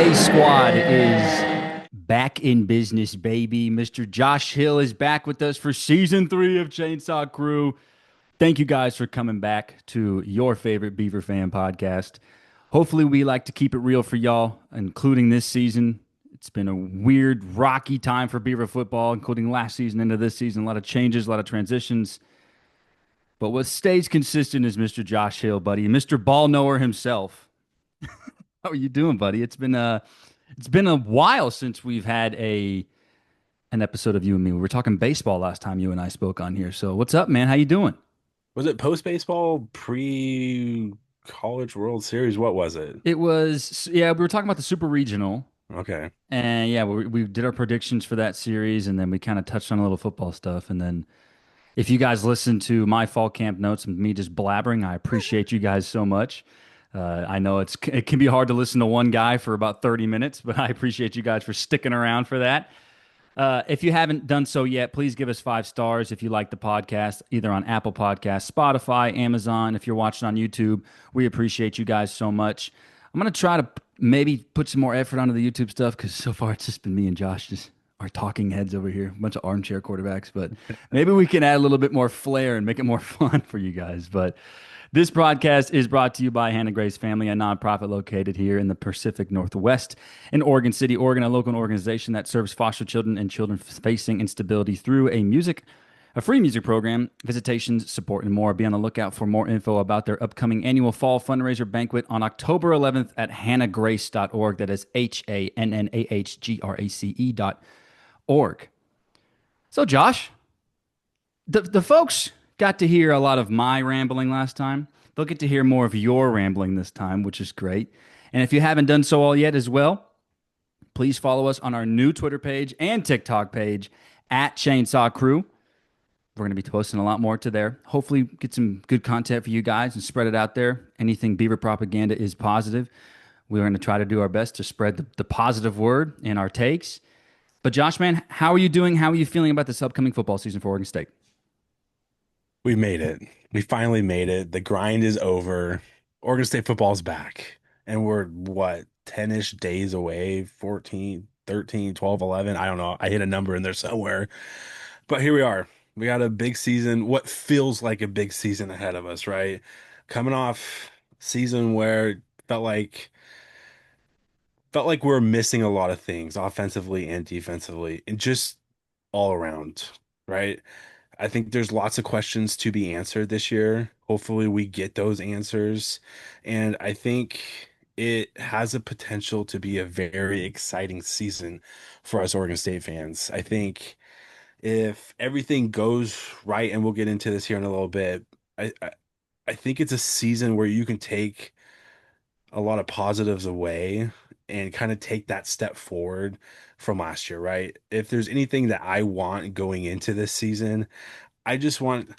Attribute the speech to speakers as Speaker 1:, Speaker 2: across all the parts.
Speaker 1: Day Squad is back in business, baby. Mr. Josh Hill is back with us for season 3 of Chainsaw Crew. Thank you guys for coming back to your favorite Beaver fan podcast. Hopefully, we like to keep it real for y'all, including this season. It's been a weird, rocky time for Beaver football, including last season into this season. A lot of changes, a lot of transitions. But what stays consistent is Mr. Josh Hill, buddy, Mr. Ball Knower himself. How are you doing, buddy? It's been a while since we've had a an episode of you and me. We were talking baseball last time you and I spoke on here. So what's up, man? How you doing?
Speaker 2: Was it post baseball, pre college World Series? What was it?
Speaker 1: It was yeah, we were talking about the Super Regional,
Speaker 2: Okay.
Speaker 1: and yeah, we did our predictions for that series, and then we kind of touched on a little football stuff, and then if you guys listen to my fall camp notes and me just blabbering, I appreciate you guys so much. I know it can be hard to listen to one guy for about 30 minutes, but I appreciate you guys for sticking around for that. If you haven't done so yet, please give us 5 stars if you like the podcast, either on Apple Podcasts, Spotify, Amazon. If you're watching on YouTube, we appreciate you guys so much. I'm going to try to maybe put some more effort onto the YouTube stuff because so far it's just been me and Josh, just our talking heads over here, a bunch of armchair quarterbacks. But maybe we can add a little bit more flair and make it more fun for you guys. But this broadcast is brought to you by Hannah Grace Family, a nonprofit located here in the Pacific Northwest in Oregon City, Oregon, a local organization that serves foster children and children facing instability through a free music program, visitations, support, and more. Be on the lookout for more info about their upcoming annual fall fundraiser banquet on October 11th at hannahgrace.org. That is HANNAHGRACE.org. So, Josh, the folks got to hear a lot of my rambling last time. They'll get to hear more of your rambling this time, which is great. And if you haven't done so all yet as well, please follow us on our new Twitter page and TikTok page at Chainsaw Crew. We're going to be posting a lot more to there. Hopefully, get some good content for you guys and spread it out there. Anything Beaver propaganda is positive. We're going to try to do our best to spread the positive word in our takes. But Josh, man, how are you doing? How are you feeling about this upcoming football season for Oregon State?
Speaker 2: We made it. We finally made it. The grind is over. Oregon State football's back. And we're what, 10-ish days away, 14, 13, 12, 11. I don't know. I hit a number in there somewhere. But here we are. We got a big season, what feels like a big season ahead of us, right? Coming off season where it felt like we're missing a lot of things offensively and defensively and just all around, right? I think there's lots of questions to be answered this year. Hopefully, we get those answers. And I think it has a potential to be a very exciting season for us Oregon State fans. I think if everything goes right, and we'll get into this here in a little bit, I think it's a season where you can take a lot of positives away and kind of take that step forward from last year, right? If there's anything that I want going into this season, I just want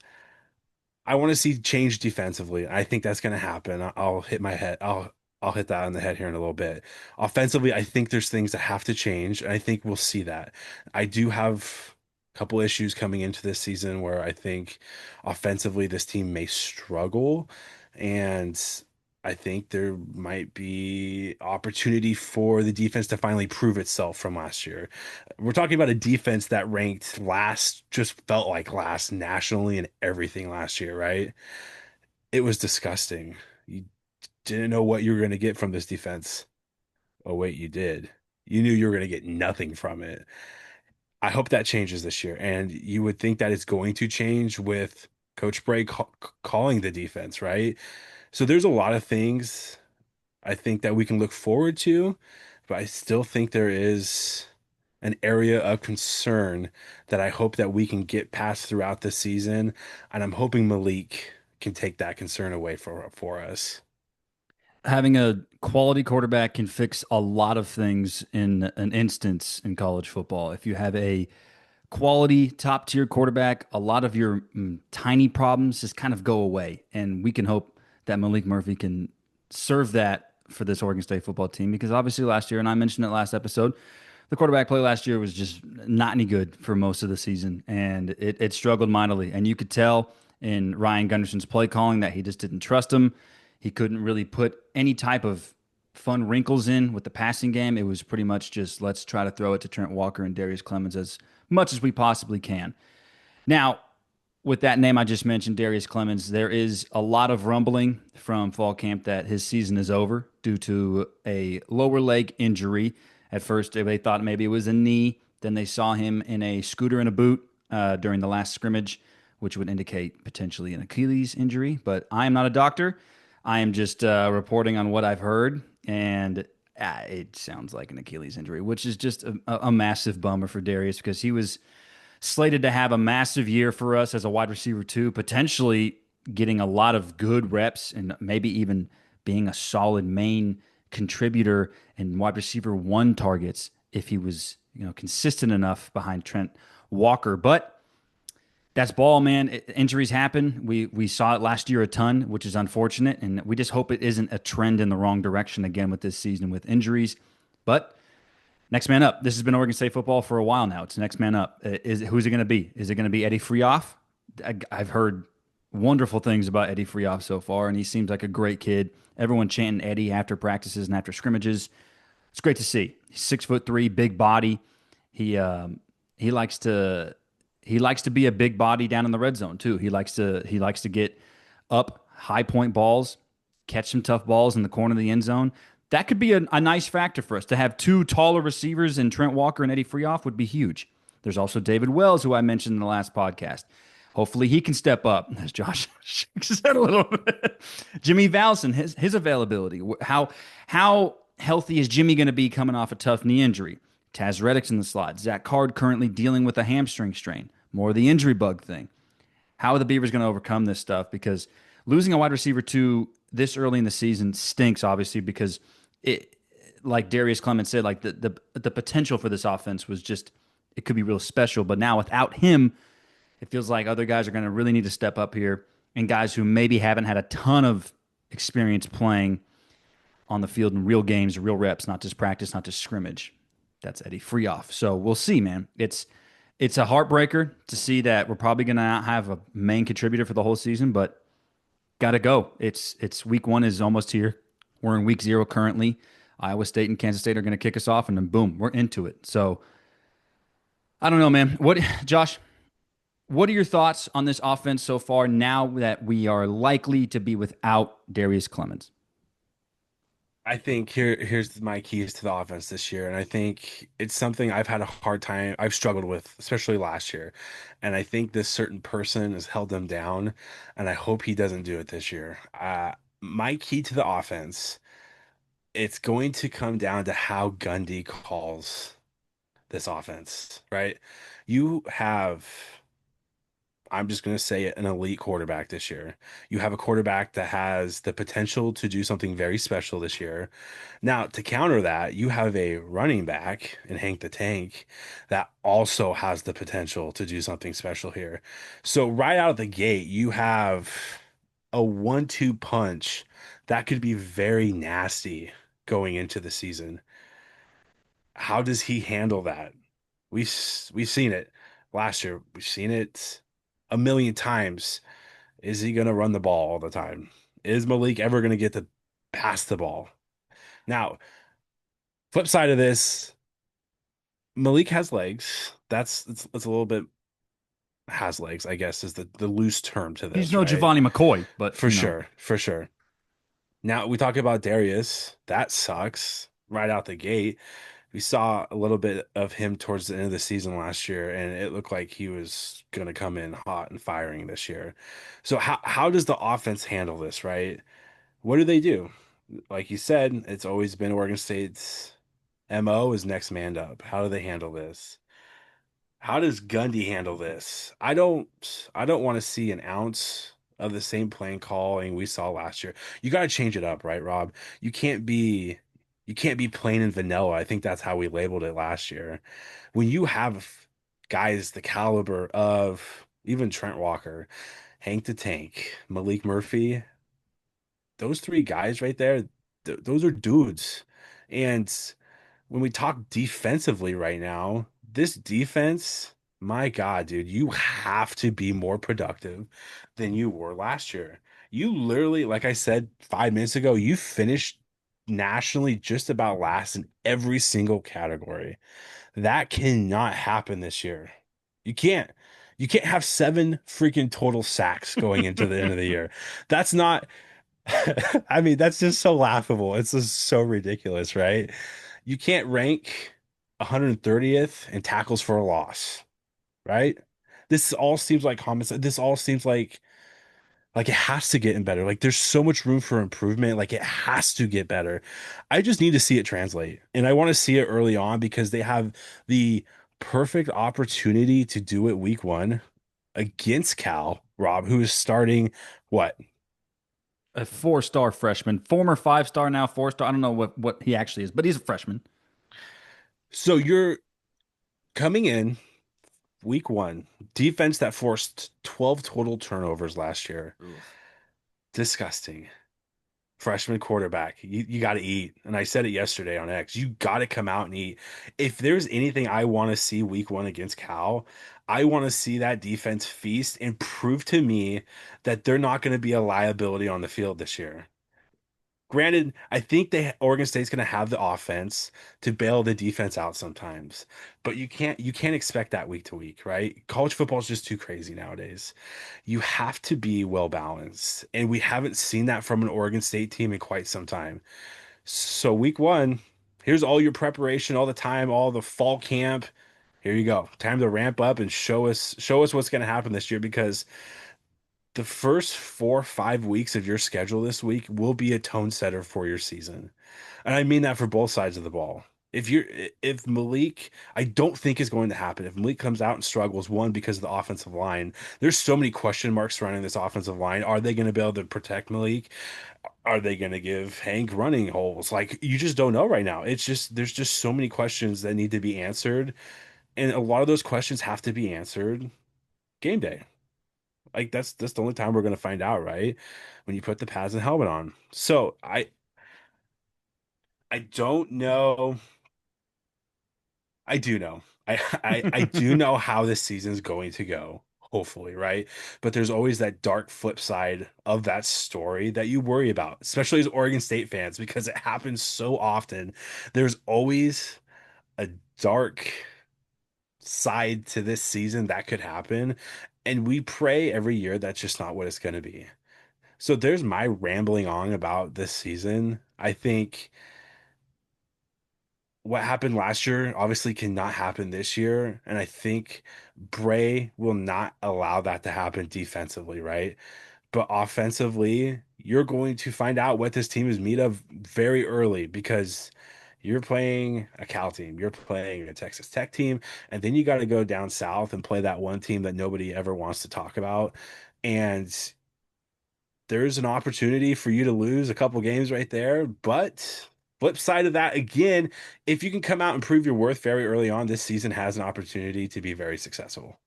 Speaker 2: I want to see change defensively. I think that's going to happen. I'll hit my head. I'll hit that on the head here in a little bit. Offensively, I think there's things that have to change, and I think we'll see that. I do have a couple issues coming into this season where I think offensively this team may struggle, and I think there might be opportunity for the defense to finally prove itself from last year. We're talking about a defense that ranked last, just felt like last nationally and everything last year, right? It was disgusting. You didn't know what you were going to get from this defense. Oh, wait, you did. You knew you were going to get nothing from it. I hope that changes this year. And you would think that it's going to change with Coach Bray calling the defense, right? So there's a lot of things I think that we can look forward to, but I still think there is an area of concern that I hope that we can get past throughout the season, and I'm hoping Malik can take that concern away for us.
Speaker 1: Having a quality quarterback can fix a lot of things in an instance in college football. If you have a quality top tier quarterback, a lot of your tiny problems just kind of go away. And we can hope that Malik Murphy can serve that for this Oregon State football team because obviously last year, and I mentioned it last episode, the quarterback play last year was just not any good for most of the season, and it struggled mightily. And you could tell in Ryan Gunderson's play calling that he just didn't trust him. He couldn't really put any type of fun wrinkles in with the passing game. It was pretty much just let's try to throw it to Trent Walker and Darius Clemens as much as we possibly can. Now, with that name I just mentioned, Darius Clemens, there is a lot of rumbling from fall camp that his season is over due to a lower leg injury. At first, they thought maybe it was a knee. Then they saw him in a scooter and a boot during the last scrimmage, which would indicate potentially an Achilles injury. But I am not a doctor. I am just reporting on what I've heard, and it sounds like an Achilles injury, which is just a massive bummer for Darius because he was slated to have a massive year for us as a wide receiver too, potentially getting a lot of good reps and maybe even being a solid main contributor and wide receiver one targets if he was, consistent enough behind Trent Walker. But that's ball, man. Injuries happen. We saw it last year a ton, which is unfortunate, and we just hope it isn't a trend in the wrong direction again with this season with injuries. But next man up. This has been Oregon State football for a while now. It's next man up. Who's it going to be? Is it going to be Eddie Freoff? I've heard wonderful things about Eddie Freoff so far, and he seems like a great kid. Everyone chanting Eddie after practices and after scrimmages. It's great to see. He's 6'3", big body. He he likes to he likes to be a big body down in the red zone too. He likes to get up high point balls, catch some tough balls in the corner of the end zone. That could be a nice factor for us to have two taller receivers in Trent Walker and Eddie Freoff would be huge. There's also David Wells, who I mentioned in the last podcast. Hopefully he can step up, as Josh said a little bit. Jimmy Valson, his availability. How healthy is Jimmy going to be coming off a tough knee injury? Taz Reddick's in the slot. Zach Card currently dealing with a hamstring strain. More of the injury bug thing. How are the Beavers going to overcome this stuff? Because losing a wide receiver to this early in the season stinks, obviously, because it, like Darius Clemens said, like the potential for this offense was just it could be real special. But now without him, it feels like other guys are going to really need to step up here, and guys who maybe haven't had a ton of experience playing on the field in real games, real reps, not just practice, not just scrimmage. That's Eddie Freoff. So we'll see, man. It's a heartbreaker to see that we're probably going to not have a main contributor for the whole season, but got to go. It's week one is almost here. We're in week 0 currently. Iowa State and Kansas State are going to kick us off, and then boom, we're into it. So I don't know, man. Josh? What are your thoughts on this offense so far? Now that we are likely to be without Darius Clemens,
Speaker 2: I think here's my keys to the offense this year, and I think it's something I've had a hard time, I've struggled with, especially last year. And I think this certain person has held them down, and I hope he doesn't do it this year. My key to the offense, it's going to come down to how Gundy calls this offense, right? You have I'm just going to say it, an elite quarterback this year. You have a quarterback that has the potential to do something very special this year. Now, to counter that, you have a running back in Hank the Tank that also has the potential to do something special here. So, right out of the gate, you have a 1-2 punch that could be very nasty going into the season. How does he handle that? We've seen it last year. We've seen it a million times. Is he going to run the ball all the time? Is Malik ever going to get to pass the ball? Now, flip side of this, Malik has legs. It's a little bit has legs, I guess, is the loose term to
Speaker 1: he's
Speaker 2: this,
Speaker 1: no
Speaker 2: right?
Speaker 1: Giovanni McCoy, but
Speaker 2: For sure, for sure. Now we talk about Darius. That sucks right out the gate. We saw a little bit of him towards the end of the season last year, and it looked like he was going to come in hot and firing this year. So how does the offense handle this, right? What do they do? Like you said, it's always been Oregon State's MO is next man up. How do they handle this? How does Gundy handle this? I don't want to see an ounce of the same playing calling we saw last year. You got to change it up, right, Rob? You can't be you can't be plain and vanilla. I think that's how we labeled it last year. When you have guys the caliber of even Trent Walker, Hank the Tank, Malik Murphy, those three guys right there, those are dudes. And when we talk defensively right now, this defense, my God, dude, you have to be more productive than you were last year. You literally, like I said 5 minutes ago, you finished nationally just about last in every single category. That cannot happen this year. You can't. You can't have seven freaking total sacks going into the end of the year. That's not, I mean, that's just so laughable. It's just so ridiculous, right? You can't rank 130th in tackles for a loss, right? This all seems like common sense. This all seems like it has to get in better. Like there's so much room for improvement. Like it has to get better. I just need to see it translate. And I want to see it early on because they have the perfect opportunity to do it week one against Cal, Rob, who is starting what?
Speaker 1: A 4-star freshman, former 5-star, now 4-star. I don't know what he actually is, but he's a freshman.
Speaker 2: So you're coming in week one, defense that forced 12 total turnovers last year.
Speaker 1: Oof.
Speaker 2: Disgusting. Freshman quarterback. You got to eat. And I said it yesterday on X. You got to come out and eat. If there's anything I want to see week one against Cal, I want to see that defense feast and prove to me that they're not going to be a liability on the field this year. Granted, I think Oregon State's going to have the offense to bail the defense out sometimes, but you can't expect that week to week, right? College football is just too crazy nowadays. You have to be well balanced, and we haven't seen that from an Oregon State team in quite some time. So week one, here's all your preparation, all the time, all the fall camp. Here you go. Time to ramp up and show us what's going to happen this year because the first 4 or 5 weeks of your schedule this week will be a tone setter for your season. And I mean that for both sides of the ball. If Malik, I don't think is going to happen. If Malik comes out and struggles, one, because of the offensive line, there's so many question marks surrounding this offensive line. Are they going to be able to protect Malik? Are they going to give Hank running holes? Like you just don't know right now. It's just there's just so many questions that need to be answered. And a lot of those questions have to be answered game day. Like that's the only time we're gonna find out, right? When you put the pads and helmet on. So I don't know. I do know. I do know how this season's going to go, hopefully, right? But there's always that dark flip side of that story that you worry about, especially as Oregon State fans, because it happens so often. There's always a dark side to this season that could happen. And we pray every year that's just not what it's going to be. So there's my rambling on about this season. I think what happened last year obviously cannot happen this year. And I think Bray will not allow that to happen defensively, right? But offensively, you're going to find out what this team is made of very early because you're playing a Cal team, you're playing a Texas Tech team, and then you got to go down south and play that one team that nobody ever wants to talk about. And there's an opportunity for you to lose a couple games right there. But flip side of that, again, if you can come out and prove your worth very early on, this season has an opportunity to be very successful.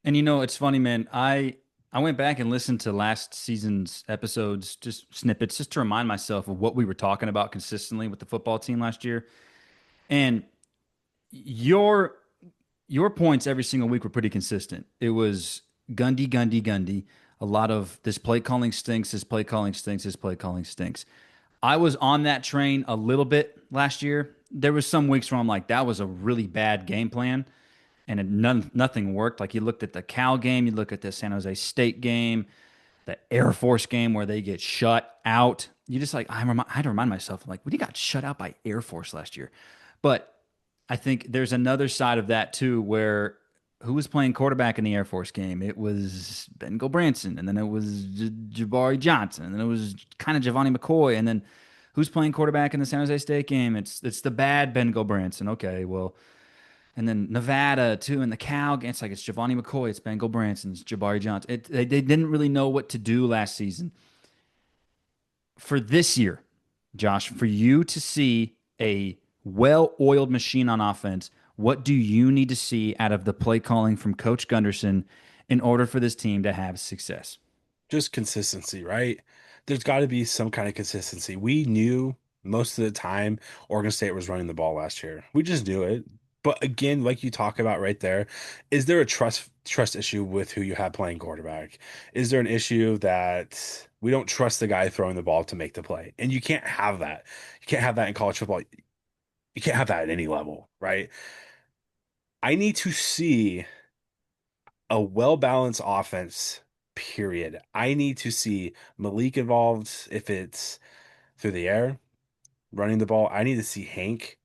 Speaker 1: And you know, it's funny, man. I went back and listened to last season's episodes, just snippets, just to remind myself of what we were talking about consistently with the football team last year. And your your points every single week were pretty consistent. It was Gundy, Gundy, Gundy. A lot of this play calling stinks, this play calling stinks, this play calling stinks. I was on that train a little bit last year. There was some weeks where I'm like, that was a really bad game plan, and nothing worked. Like you looked at the Cal game, you look at the San Jose State game, the Air Force game where they get shut out. You just like I had to remind myself, I'm like, we got shut out by Air Force last year. But I think there's another side of that too, where who was playing quarterback in the Air Force game? It was Ben Gulbranson, and then it was Jabari Johnson, and then it was kind of Giovanni McCoy, and then who's playing quarterback in the San Jose State game? It's the bad Ben Gulbranson. Okay, well, and then Nevada too, in the Cal game, it's like it's Giovanni McCoy, it's Ben Gulbranson, it's Jabari Johnson. They didn't really know what to do last season. For this year, Josh, for you to see a well-oiled machine on offense, what do you need to see out of the play calling from Coach Gunderson in order for this team to have success?
Speaker 2: Just consistency, right? There's got to be some kind of consistency. We knew most of the time Oregon State was running the ball last year. We just knew it. But again, like you talk about right there, is there a trust issue with who you have playing quarterback? Is there an issue that We don't trust the guy throwing the ball to make the play. And you can't have that. You can't have that in college football. You can't have that at any level, right? I need to see a well-balanced offense, period. I need to see Malik involved if it's through the air, running the ball. I need to see Hank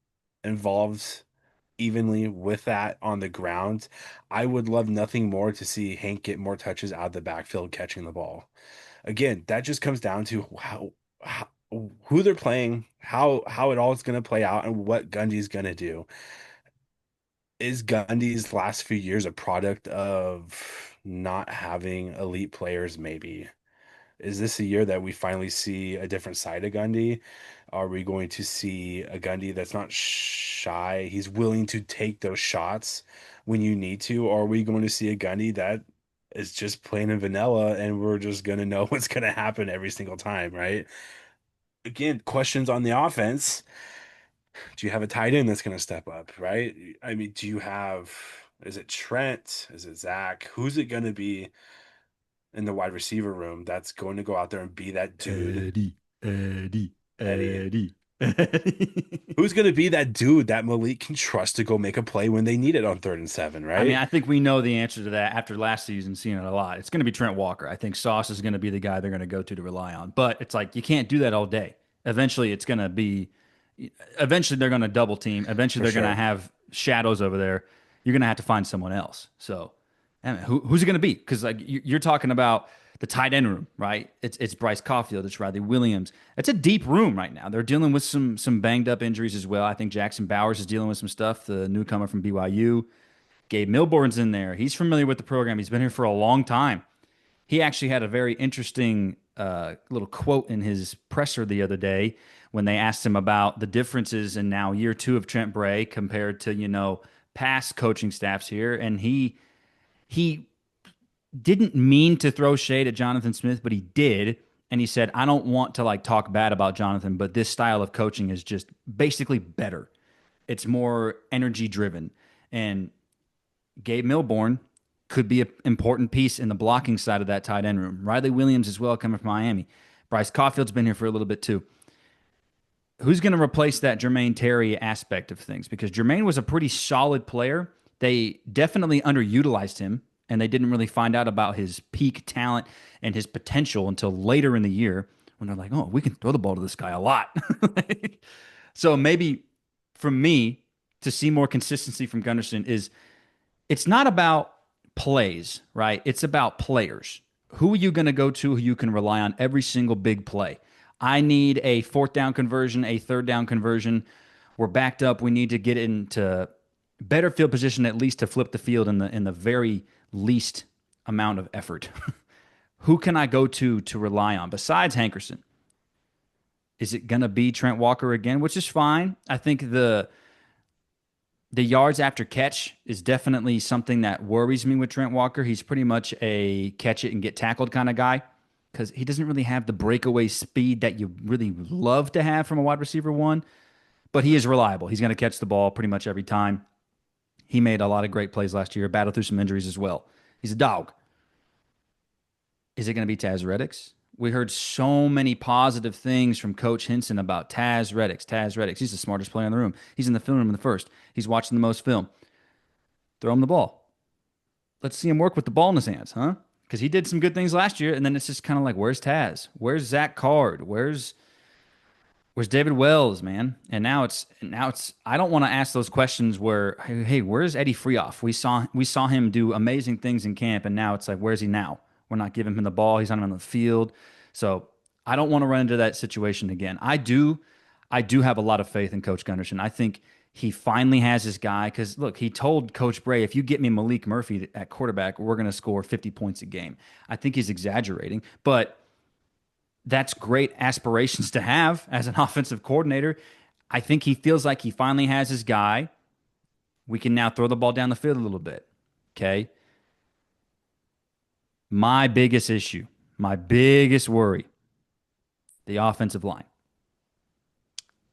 Speaker 2: involved evenly with that on the ground. I would love nothing more to see Hank get more touches out of the backfield catching the ball. Again, that just comes down to how who they're playing, how it all is going to play out, and what Gundy's going to do. Is Gundy's last few years a product of not having elite players? Maybe. Is this a year that we finally see a different side of Gundy? Are we going to see a Gundy that's not shy? He's willing to take those shots when you need to, or are we going to see a Gundy that is just plain and vanilla and we're just going to know what's going to happen every single time, right? Again, questions on the offense. Do you have a tight end that's going to step up, right? I mean, is it Trent? Is it Zach? Who's it going to be in the wide receiver room that's going to go out there and be that dude?
Speaker 1: Eddie, Eddie,
Speaker 2: Eddie.
Speaker 1: Eddie, Eddie.
Speaker 2: Who's going to be that dude that Malik can trust to go make a play when they need it on 3rd and 7,
Speaker 1: I mean,
Speaker 2: right?
Speaker 1: I think we know the answer to that after last season, seeing it a lot. It's going to be Trent Walker. I think Sauce is going to be the guy they're going to go to rely on. But it's like you can't do that all day. Eventually, it's going to be. Eventually, they're going to double team. Eventually,
Speaker 2: For
Speaker 1: they're going to
Speaker 2: sure.
Speaker 1: have shadows over there. You're going to have to find someone else. So, I mean, who's it going to be? Because like you're talking about the tight end room, right? It's Bryce Caulfield, it's Riley Williams. It's a deep room right now. They're dealing with some banged up injuries as well. I think Jackson Bowers is dealing with some stuff. The newcomer from BYU. Gabe Milborn's in there. He's familiar with the program. He's been here for a long time. He actually had a very interesting little quote in his presser the other day when they asked him about the differences in now year two of Trent Bray compared to past coaching staffs here, and he didn't mean to throw shade at Jonathan Smith, but he did. And he said, I don't want to like talk bad about Jonathan, but this style of coaching is just basically better. It's more energy driven. And Gabe Milborn could be an important piece in the blocking side of that tight end room. Riley Williams as well, coming from Miami. Bryce Caulfield's been here for a little bit too. Who's going to replace that Jermaine Terry aspect of things? Because Jermaine was a pretty solid player. They definitely underutilized him, and they didn't really find out about his peak talent and his potential until later in the year when they're like, oh, we can throw the ball to this guy a lot. So maybe for me to see more consistency from Gunderson is it's not about plays, right? It's about players. Who are you going to go to who you can rely on every single big play? I need a fourth down conversion, a third down conversion. We're backed up. We need to get into better field position at least to flip the field in the very least amount of effort. Who can I go to rely on besides Hankerson? Is it going to be Trent Walker again, which is fine. I think the yards after catch is definitely something that worries me with Trent Walker. He's pretty much a catch it and get tackled kind of guy because he doesn't really have the breakaway speed that you really love to have from a wide receiver one, but he is reliable. He's going to catch the ball pretty much every time. He made a lot of great plays last year, battled through some injuries as well. He's a dog. Is it going to be Taz Reddix? We heard so many positive things from Coach Henson about Taz Reddix. Taz Reddix. He's the smartest player in the room. He's in the film room in the first. He's watching the most film. Throw him the ball. Let's see him work with the ball in his hands, huh? Because he did some good things last year, and then it's just kind of like, where's Taz? Where's Zach Card? Where's David Wells, man? And now it's I don't want to ask those questions where hey, where's Eddie Freoff? We saw him do amazing things in camp, and now it's like, where's he now? We're not giving him the ball. He's not on the field. So I don't want to run into that situation again. I do have a lot of faith in Coach Gunderson. I think he finally has his guy because look, he told Coach Bray, if you get me Malik Murphy at quarterback, we're going to score 50 points a game. I think he's exaggerating, but that's great aspirations to have as an offensive coordinator. I think he feels like he finally has his guy. We can now throw the ball down the field a little bit. Okay. My biggest issue, my biggest worry, the offensive line.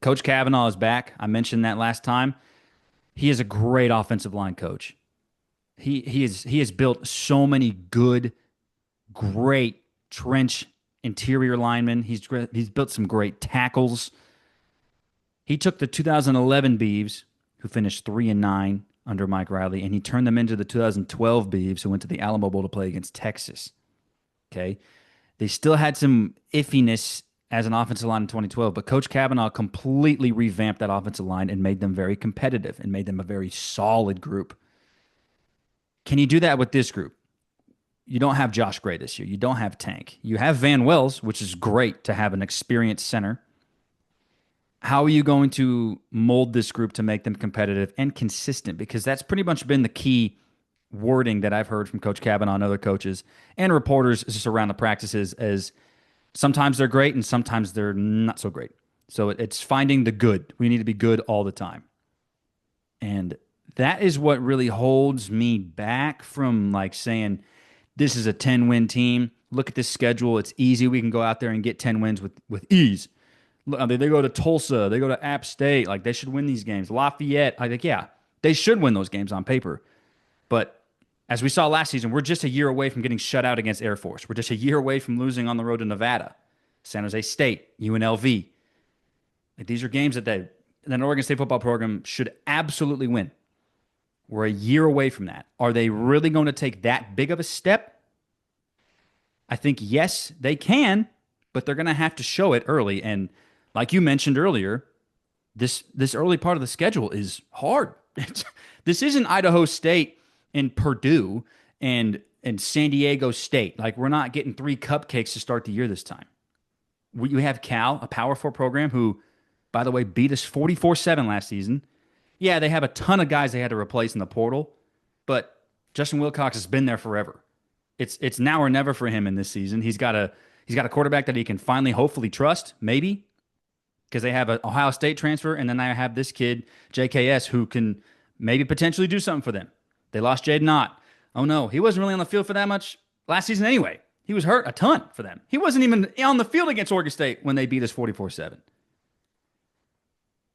Speaker 1: Coach Kavanaugh is back. I mentioned that last time. He is a great offensive line coach. He has built so many good, great trench interior linemen. He's built some great tackles. He took the 2011 Beavs, who finished 3-9 under Mike Riley, and he turned them into the 2012 Beavs, who went to the Alamo Bowl to play against Texas. Okay, they still had some iffiness as an offensive line in 2012, but Coach Kavanaugh completely revamped that offensive line and made them very competitive and made them a very solid group. Can you do that with this group? You don't have Josh Gray this year. You don't have Tank. You have Van Wells, which is great to have an experienced center. How are you going to mold this group to make them competitive and consistent? Because that's pretty much been the key wording that I've heard from Coach Kavanaugh and other coaches and reporters just around the practices as sometimes they're great and sometimes they're not so great. So it's finding the good. We need to be good all the time. And that is what really holds me back from like saying this is a 10-win team. Look at this schedule. It's easy. We can go out there and get 10 wins with ease. They go to Tulsa. They go to App State. Like they should win these games. Lafayette. I think, yeah, they should win those games on paper. But as we saw last season, we're just a year away from getting shut out against Air Force. We're just a year away from losing on the road to Nevada, San Jose State, UNLV. Like, these are games that an Oregon State football program should absolutely win. We're a year away from that. Are they really going to take that big of a step? I think, yes, they can, but they're going to have to show it early. And like you mentioned earlier, this early part of the schedule is hard. This isn't Idaho State and Purdue and San Diego State. Like, we're not getting 3 cupcakes to start the year this time. We have Cal, a Power 4 program who, by the way, beat us 44-7 last season. Yeah, they have a ton of guys they had to replace in the portal, but Justin Wilcox has been there forever. It's now or never for him in this season. He's got a quarterback that he can finally hopefully trust, maybe, because they have an Ohio State transfer, and then I have this kid, JKS, who can maybe potentially do something for them. They lost Jaden Ott. Oh no, he wasn't really on the field for that much last season anyway. He was hurt a ton for them. He wasn't even on the field against Oregon State when they beat us 44-7.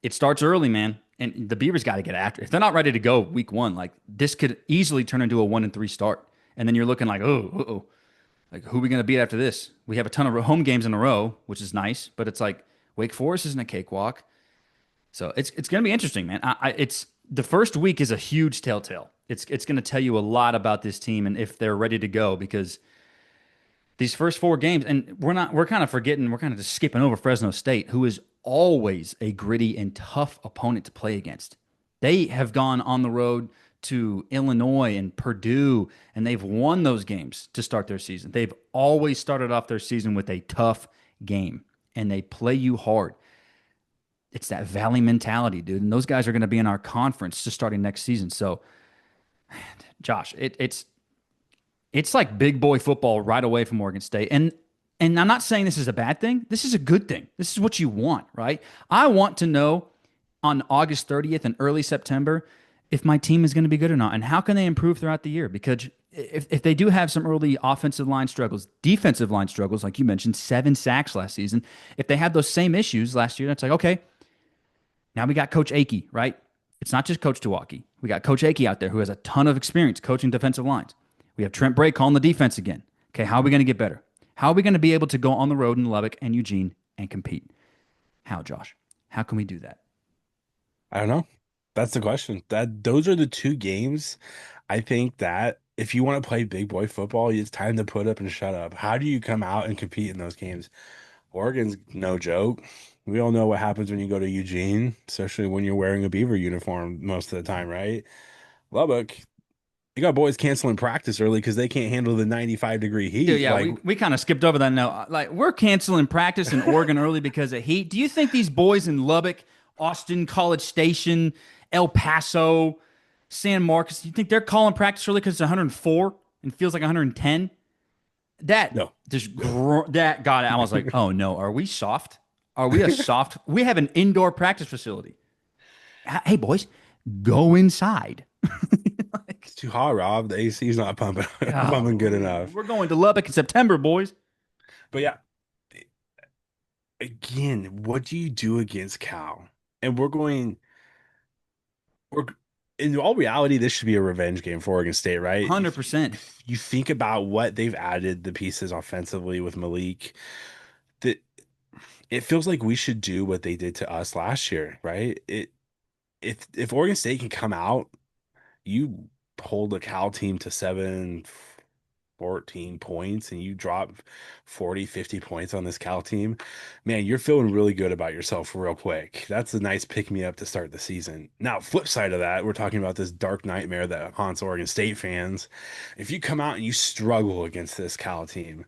Speaker 1: It starts early, man. And the Beavers got to get after it. If they're not ready to go week 1, like this could easily turn into a 1-3 start. And then you're looking like, like who are we going to beat after this? We have a ton of home games in a row, which is nice, but it's like Wake Forest isn't a cakewalk. So it's going to be interesting, man. It's the first week is a huge telltale. It's going to tell you a lot about this team and if they're ready to go, because these first 4 games, and we're kind of just skipping over Fresno State, who is always a gritty and tough opponent to play against. They have gone on the road to Illinois and Purdue, and they've won those games to start their season. They've always started off their season with a tough game, and they play you hard. It's that Valley mentality, dude. And those guys are going to be in our conference just starting next season. So, Josh, it's like big boy football right away from Oregon State. And I'm not saying this is a bad thing. This is a good thing. This is what you want, right? I want to know on August 30th and early September if my team is going to be good or not, and how can they improve throughout the year. Because if they do have some early offensive line struggles, defensive line struggles, like you mentioned, 7 sacks last season, if they have those same issues last year, that's like, okay, now we got Coach Akey, right? It's not just Coach Tuwaki. We got Coach Akey out there who has a ton of experience coaching defensive lines. We have Trent Bray calling the defense again. Okay, how are we going to get better? How are we going to be able to go on the road in Lubbock and Eugene and compete? How, Josh? How can we do that?
Speaker 2: I don't know. That's the question. Those are the 2 games. I think that if you want to play big boy football, it's time to put up and shut up. How do you come out and compete in those games? Oregon's no joke. We all know what happens when you go to Eugene, especially when you're wearing a Beaver uniform most of the time, right? Lubbock, you got boys canceling practice early because they can't handle the 95-degree
Speaker 1: Dude,
Speaker 2: heat.
Speaker 1: yeah,
Speaker 2: Like,
Speaker 1: we kind of skipped over that note. Like, we're canceling practice in Oregon early because of heat. Do you think these boys in Lubbock, Austin, College Station, El Paso, San Marcos, you think they're calling practice early because it's 104 and feels like 110? That
Speaker 2: no.
Speaker 1: that got it. I was like, oh no, are we soft? Are we a soft? We have an indoor practice facility. Hey boys, go inside. Like,
Speaker 2: It's too hot, Rob. The AC's not pumping
Speaker 1: oh,
Speaker 2: pumping good enough.
Speaker 1: we're going to Lubbock in September, boys.
Speaker 2: But yeah, again, what do you do against Cal? And we're in all reality, this should be a revenge game for Oregon State, right? You,
Speaker 1: 100%.
Speaker 2: you think about what they've added the pieces offensively with Malik, that it feels like we should do what they did to us last year, right? If Oregon State can come out, you hold a Cal team to 14 points and you drop 40, 50 points on this Cal team, man, you're feeling really good about yourself real quick. That's a nice pick me up to start the season. Now, flip side of that, we're talking about this dark nightmare that haunts Oregon State fans. If you come out and you struggle against this Cal team,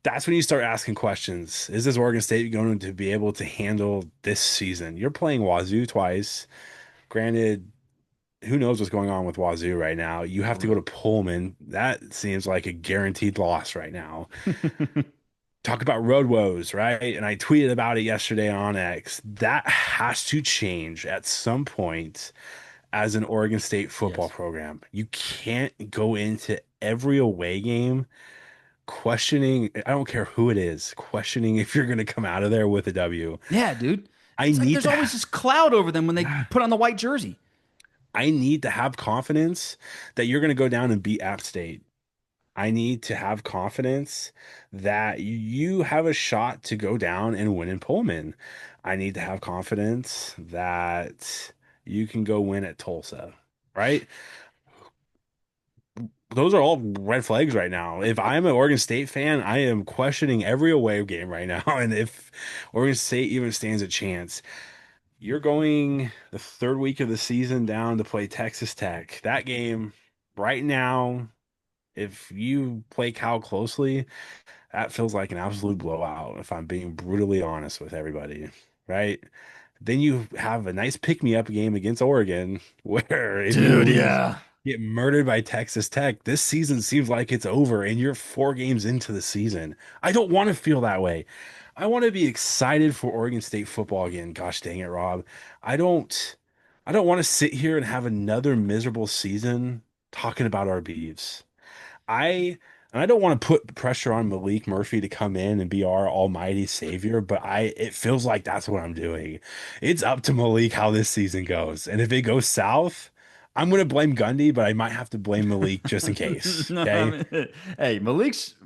Speaker 2: that's when you start asking questions. Is this Oregon State going to be able to handle this season? You're playing Wazoo twice. Granted, who knows what's going on with Wazoo right now? You have
Speaker 1: For
Speaker 2: to go to
Speaker 1: real.
Speaker 2: Pullman. That seems like a guaranteed loss right now. Talk about road woes, right? And I tweeted about it yesterday on X. That has to change at some point as an Oregon State football
Speaker 1: Yes.
Speaker 2: program. You can't go into every away game questioning, I don't care who it is, questioning if you're going to come out of there with a W.
Speaker 1: Yeah, dude.
Speaker 2: I
Speaker 1: It's like
Speaker 2: need
Speaker 1: there's
Speaker 2: to
Speaker 1: always this cloud over them when they put on the white jersey.
Speaker 2: I need to have confidence that you're going to go down and beat App State. I need to have confidence that you have a shot to go down and win in Pullman. I need to have confidence that you can go win at Tulsa, right? Those are all red flags right now. If I'm an Oregon State fan, I am questioning every away game right now. And if Oregon State even stands a chance, you're going the third week of the season down to play Texas Tech. That game right now, if you play Cal closely, that feels like an absolute blowout, if I'm being brutally honest with everybody, right? Then you have a nice pick me up game against Oregon, where if you
Speaker 1: Dude,
Speaker 2: lose,
Speaker 1: yeah.
Speaker 2: get murdered by Texas Tech. This season seems like it's over, and you're 4 games into the season. I don't want to feel that way. I want to be excited for Oregon State football again. Gosh dang it, Rob. I don't I don't want to sit here and have another miserable season talking about our beeves. I don't want to put pressure on Malik Murphy to come in and be our almighty savior, but I it feels like that's what I'm doing. It's up to Malik how this season goes. And if it goes south, I'm gonna blame Gundy, but I might have to blame Malik just in case.
Speaker 1: No, I
Speaker 2: Okay.
Speaker 1: mean, hey, Malik's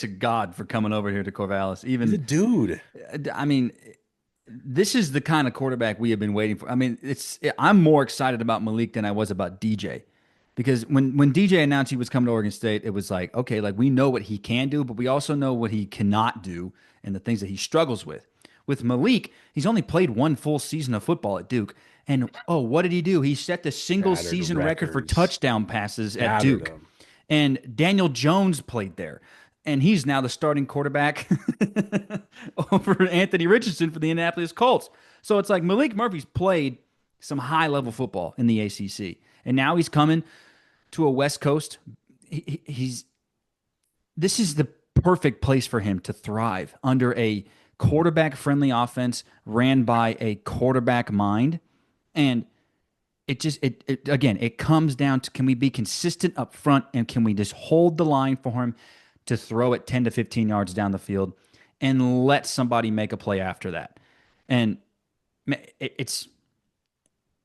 Speaker 1: a god for coming over here to Corvallis.
Speaker 2: He's a
Speaker 1: Even,
Speaker 2: dude.
Speaker 1: I mean, this is the kind of quarterback we have been waiting for. I mean, I'm more excited about Malik than I was about DJ. Because when DJ announced he was coming to Oregon State, it was like, okay, like we know what he can do, but we also know what he cannot do and the things that he struggles with. With Malik, he's only played one full season of football at Duke. And oh, what did he do? He set the single
Speaker 2: Shattered
Speaker 1: season record for
Speaker 2: records.
Speaker 1: touchdown passes at
Speaker 2: Shattered
Speaker 1: Duke.
Speaker 2: him.
Speaker 1: And Daniel Jones played there. And he's now the starting quarterback over Anthony Richardson for the Indianapolis Colts. So it's like Malik Murphy's played some high level football in the ACC. And now he's coming to a West Coast. He's This is the perfect place for him to thrive under a quarterback friendly offense ran by a quarterback mind. And it again, it comes down to, can we be consistent up front and can we just hold the line for him to throw it 10 to 15 yards down the field and let somebody make a play after that. And it's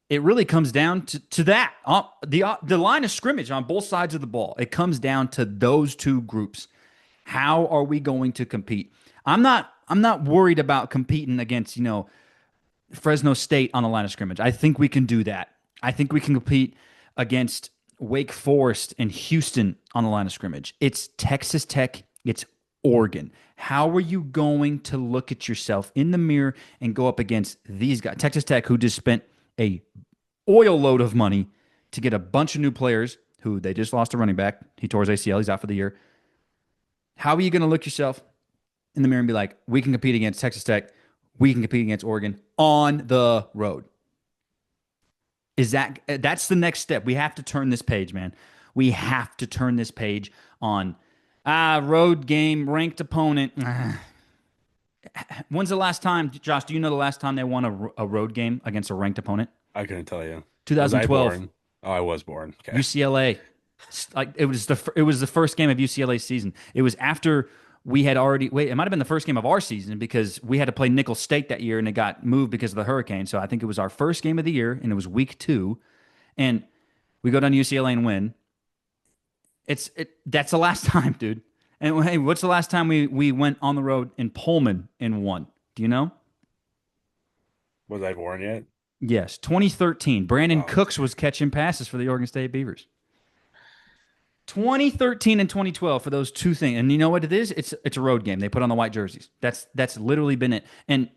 Speaker 1: it really comes down to that. The line of scrimmage on both sides of the ball. It comes down to those two groups. How are we going to compete? I'm not worried about competing against, Fresno State on the line of scrimmage. I think we can do that. I think we can compete against Wake Forest and Houston on the line of scrimmage. It's Texas Tech, it's Oregon. How are you going to look at yourself in the mirror and go up against these guys? Texas Tech, who just spent a oil load of money to get a bunch of new players who they just lost a running back. He tore his ACL. He's out for the year. How are you going to look yourself in the mirror and be like, we can compete against Texas Tech. We can compete against Oregon on the road? That's the next step. We have to turn this page, man. We have to turn this page on road game, ranked opponent. When's the last time, Josh? Do you know the last time they won a road game against a ranked opponent?
Speaker 2: I couldn't tell you. Was I
Speaker 1: 2012,
Speaker 2: born? Oh, I was born. Okay.
Speaker 1: UCLA. Like it was the first game of UCLA's season. It was after we had already wait. It might have been the first game of our season because we had to play Nickel State that year and it got moved because of the hurricane. So I think it was our first game of the year and it was week 2, And we go down to UCLA and win. That's the last time, dude. And hey, what's the last time we went on the road in Pullman and won? Do you know?
Speaker 2: Was I born yet?
Speaker 1: Yes, 2013. Brandon
Speaker 2: Oh,
Speaker 1: Cooks was catching passes for the Oregon State Beavers. 2013 and 2012 for those two things. And you know what it is? It's a road game. They put on the white jerseys. That's literally been it. And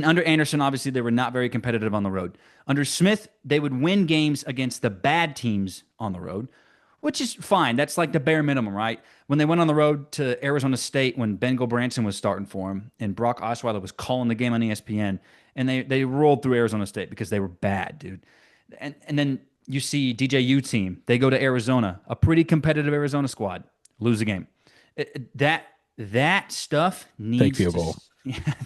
Speaker 1: under Anderson, obviously they were not very competitive on the road. Under Smith, they would win games against the bad teams on the road, which is fine. That's like the bare minimum, right? When they went on the road to Arizona State when Ben Branson was starting for him and Brock Osweiler was calling the game on ESPN, and they rolled through Arizona State because they were bad, dude. And then you see DJU team, they go to Arizona, a pretty competitive Arizona squad, lose a game. That stuff
Speaker 2: fake
Speaker 1: needs
Speaker 2: field
Speaker 1: to
Speaker 2: goal.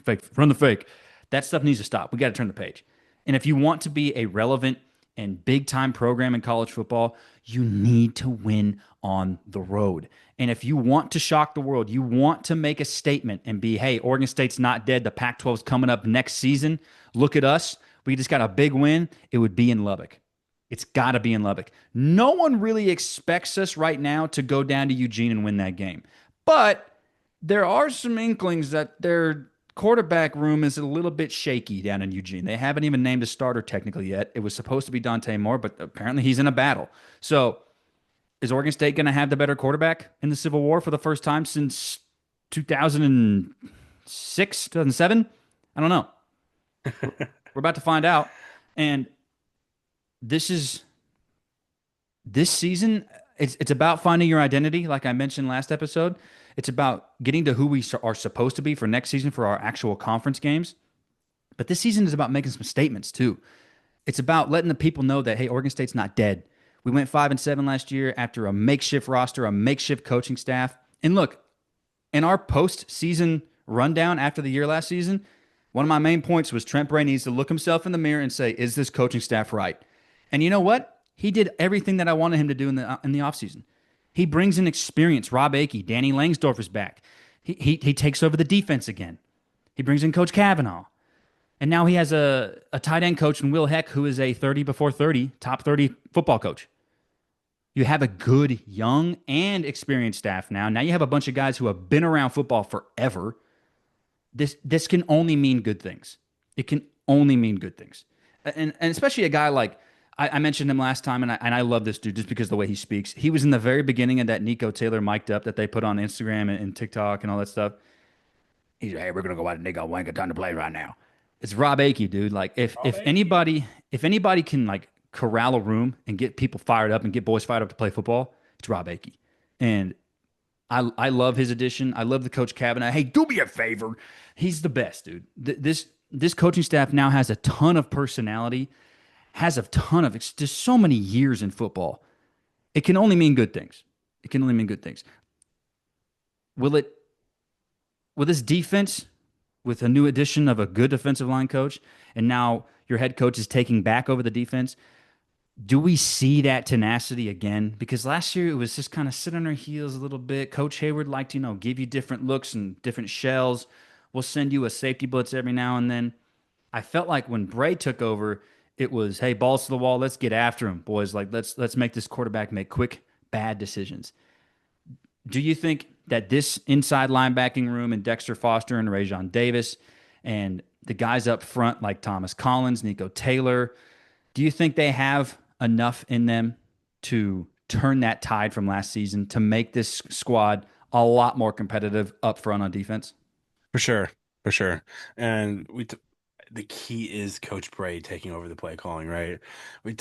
Speaker 1: fake, run the fake. That stuff needs to stop. We got to turn the page. And if you want to be a relevant and big time program in college football, you need to win on the road. And if you want to shock the world, you want to make a statement and be, hey, Oregon State's not dead. The Pac 12's coming up next season. Look at us. We just got a big win. It would be in Lubbock. It's got to be in Lubbock. No one really expects us right now to go down to Eugene and win that game. But there are some inklings that their quarterback room is a little bit shaky down in Eugene. They haven't even named a starter technically yet. It was supposed to be Dante Moore, but apparently he's in a battle. So is Oregon State going to have the better quarterback in the Civil War for the first time since 2006, 2007? I don't know. We're about to find out. And this is this season, it's about finding your identity, like I mentioned last episode. It's about getting to who we are supposed to be for next season for our actual conference games. But this season is about making some statements too. It's about letting the people know that hey, Oregon State's not dead. We went 5-7 last year after a makeshift roster, a makeshift coaching staff. And look, in our postseason rundown after the year last season, one of my main points was Trent Bray needs to look himself in the mirror and say, is this coaching staff right? And you know what? He did everything that I wanted him to do in the offseason. He brings in experience. Rob Akey, Danny Langsdorf is back. He takes over the defense again. He brings in Coach Kavanaugh. And now he has a tight end coach in Will Heck, who is a 30 before 30, top 30 football coach. You have a good, young, and experienced staff now. Now you have a bunch of guys who have been around football forever. This can only mean good things. It can only mean good things. And especially a guy like I mentioned him last time, and I love this dude just because of the way he speaks. He was in the very beginning of that Nico Taylor mic'd up that they put on Instagram and TikTok and all that stuff. He's like, hey, we're gonna go out and they got wank time to play right now. It's Rob Akey, dude. Like if anybody can like corral a room and get people fired up and get boys fired up to play football, it's Rob Akey. And I love his addition. I love the coach Kavanaugh. Hey, do me a favor. He's the best, dude. This coaching staff now has a ton of personality, has a ton of just so many years in football. It can only mean good things. It can only mean good things. Will it? Will this defense, with a new addition of a good defensive line coach, and now your head coach is taking back over the defense? Do we see that tenacity again? Because last year it was just kind of sit on our heels a little bit. Coach Hayward liked, give you different looks and different shells. We'll send you a safety blitz every now and then. I felt like when Bray took over, it was, hey, balls to the wall, let's get after him, boys. Like let's make this quarterback make quick, bad decisions. Do you think that this inside linebacking room and Dexter Foster and Rajon Davis and the guys up front like Thomas Collins, Nico Taylor, do you think they have enough in them to turn that tide from last season to make this squad a lot more competitive up front on defense?
Speaker 2: For sure, for sure. And the key is Coach Bray taking over the play calling, right? We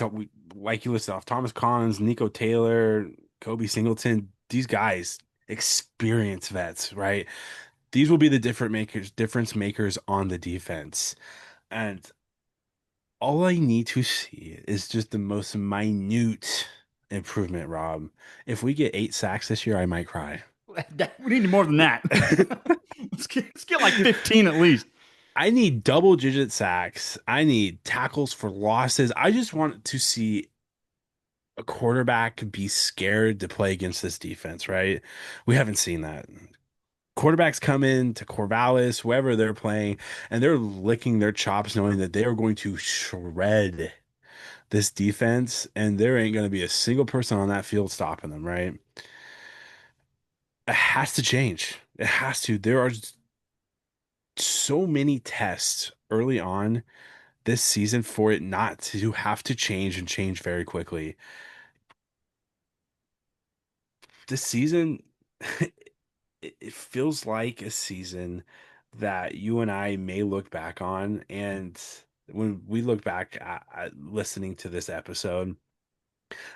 Speaker 2: like you listed off Thomas Collins, Nico Taylor, Kobe Singleton, these guys, experienced vets, right? These will be the difference makers on the defense. And all I need to see is just the most minute improvement, Rob. If we get 8 sacks this year, I might cry.
Speaker 1: We need more than that. let's get like 15 at least.
Speaker 2: I need double-digit sacks. I need tackles for losses. I just want to see a quarterback be scared to play against this defense, right? We haven't seen that. Quarterbacks come in to Corvallis, whoever they're playing, and they're licking their chops knowing that they are going to shred this defense, and there ain't going to be a single person on that field stopping them, right? It has to change. It has to. There are so many tests early on this season for it not to have to change and change very quickly. This season, it feels like a season that you and I may look back on. And when we look back at listening to this episode,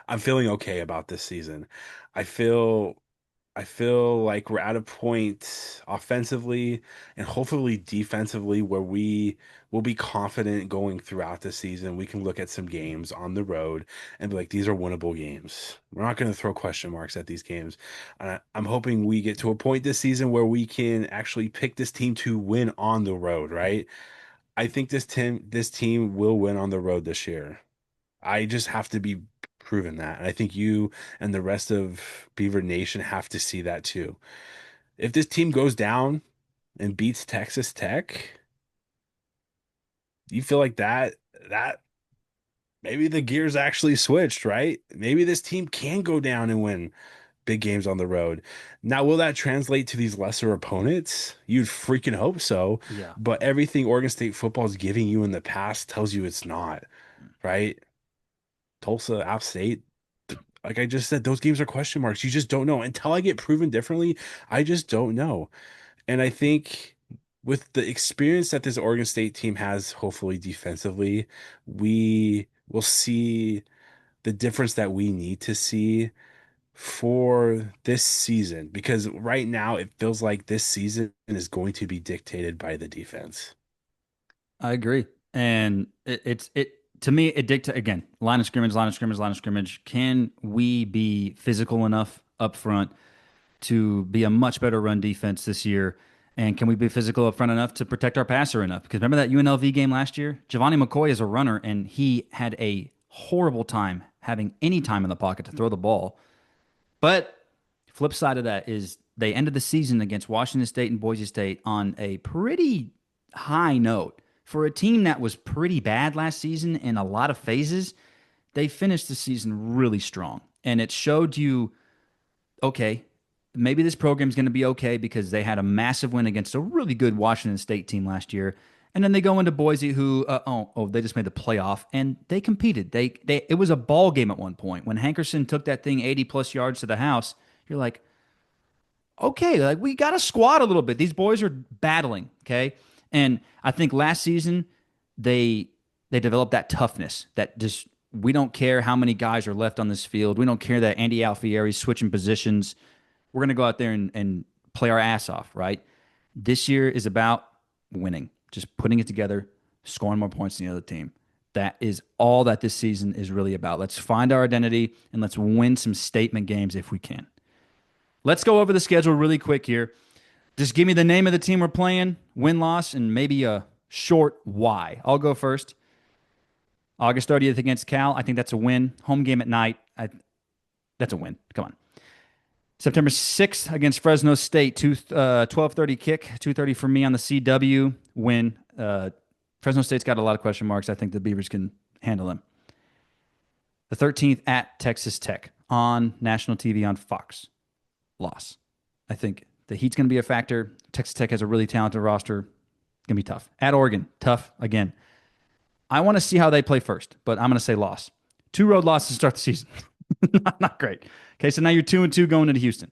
Speaker 2: I'm feeling okay about this season. I feel I feel like we're at a point offensively and hopefully defensively where we will be confident going throughout the season. We can look at some games on the road and be like, these are winnable games. We're not going to throw question marks at these games. I'm hoping we get to a point this season where we can actually pick this team to win on the road, right? I think this team will win on the road this year. I just have to be proven that. And I think you and the rest of Beaver Nation have to see that too. If this team goes down and beats Texas Tech, you feel like that maybe the gears actually switched, right? Maybe this team can go down and win big games on the road. Now, will that translate to these lesser opponents? You'd freaking hope so.
Speaker 1: Yeah.
Speaker 2: But everything Oregon State football is giving you in the past tells you it's not, right? Tulsa, App State, like I just said, those games are question marks. You just don't know. Until I get proven differently, I just don't know. And I think with the experience that this Oregon State team has, hopefully defensively, we will see the difference that we need to see for this season. Because right now it feels like this season is going to be dictated by the defense.
Speaker 1: I agree. And it to me it dictates again, line of scrimmage, line of scrimmage, line of scrimmage. Can we be physical enough up front to be a much better run defense this year? And can we be physical up front enough to protect our passer enough? Because remember that UNLV game last year? Giovanni McCoy is a runner, and he had a horrible time having any time in the pocket to throw the ball. But flip side of that is they ended the season against Washington State and Boise State on a pretty high note. For a team that was pretty bad last season in a lot of phases, they finished the season really strong. And it showed you, okay, maybe this program's going to be okay because they had a massive win against a really good Washington State team last year. And then they go into Boise, who they just made the playoff and they competed. They it was a ball game at one point when Hankerson took that thing 80 plus yards to the house. You're like, okay, like we got to squat a little bit. These boys are battling, okay? And I think last season they developed that toughness that just we don't care how many guys are left on this field. We don't care that Andy Alfieri's switching positions. We're going to go out there and play our ass off, right? This year is about winning, just putting it together, scoring more points than the other team. That is all that this season is really about. Let's find our identity and let's win some statement games if we can. Let's go over the schedule really quick here. Just give me the name of the team we're playing, win loss, and maybe a short why. I'll go first. August 30th against Cal. I think that's a win. Home game at night. That's a win. Come on. September 6th against Fresno State. 12:30 kick. 2:30 for me on the CW. Win. Fresno State's got a lot of question marks. I think the Beavers can handle them. The 13th at Texas Tech on national TV on Fox. Loss. I think the heat's going to be a factor. Texas Tech has a really talented roster. Going to be tough. At Oregon, tough again. I want to see how they play first, but I'm going to say loss. 2 road losses to start the season. Not great. Okay, so now you're 2-2 going into Houston.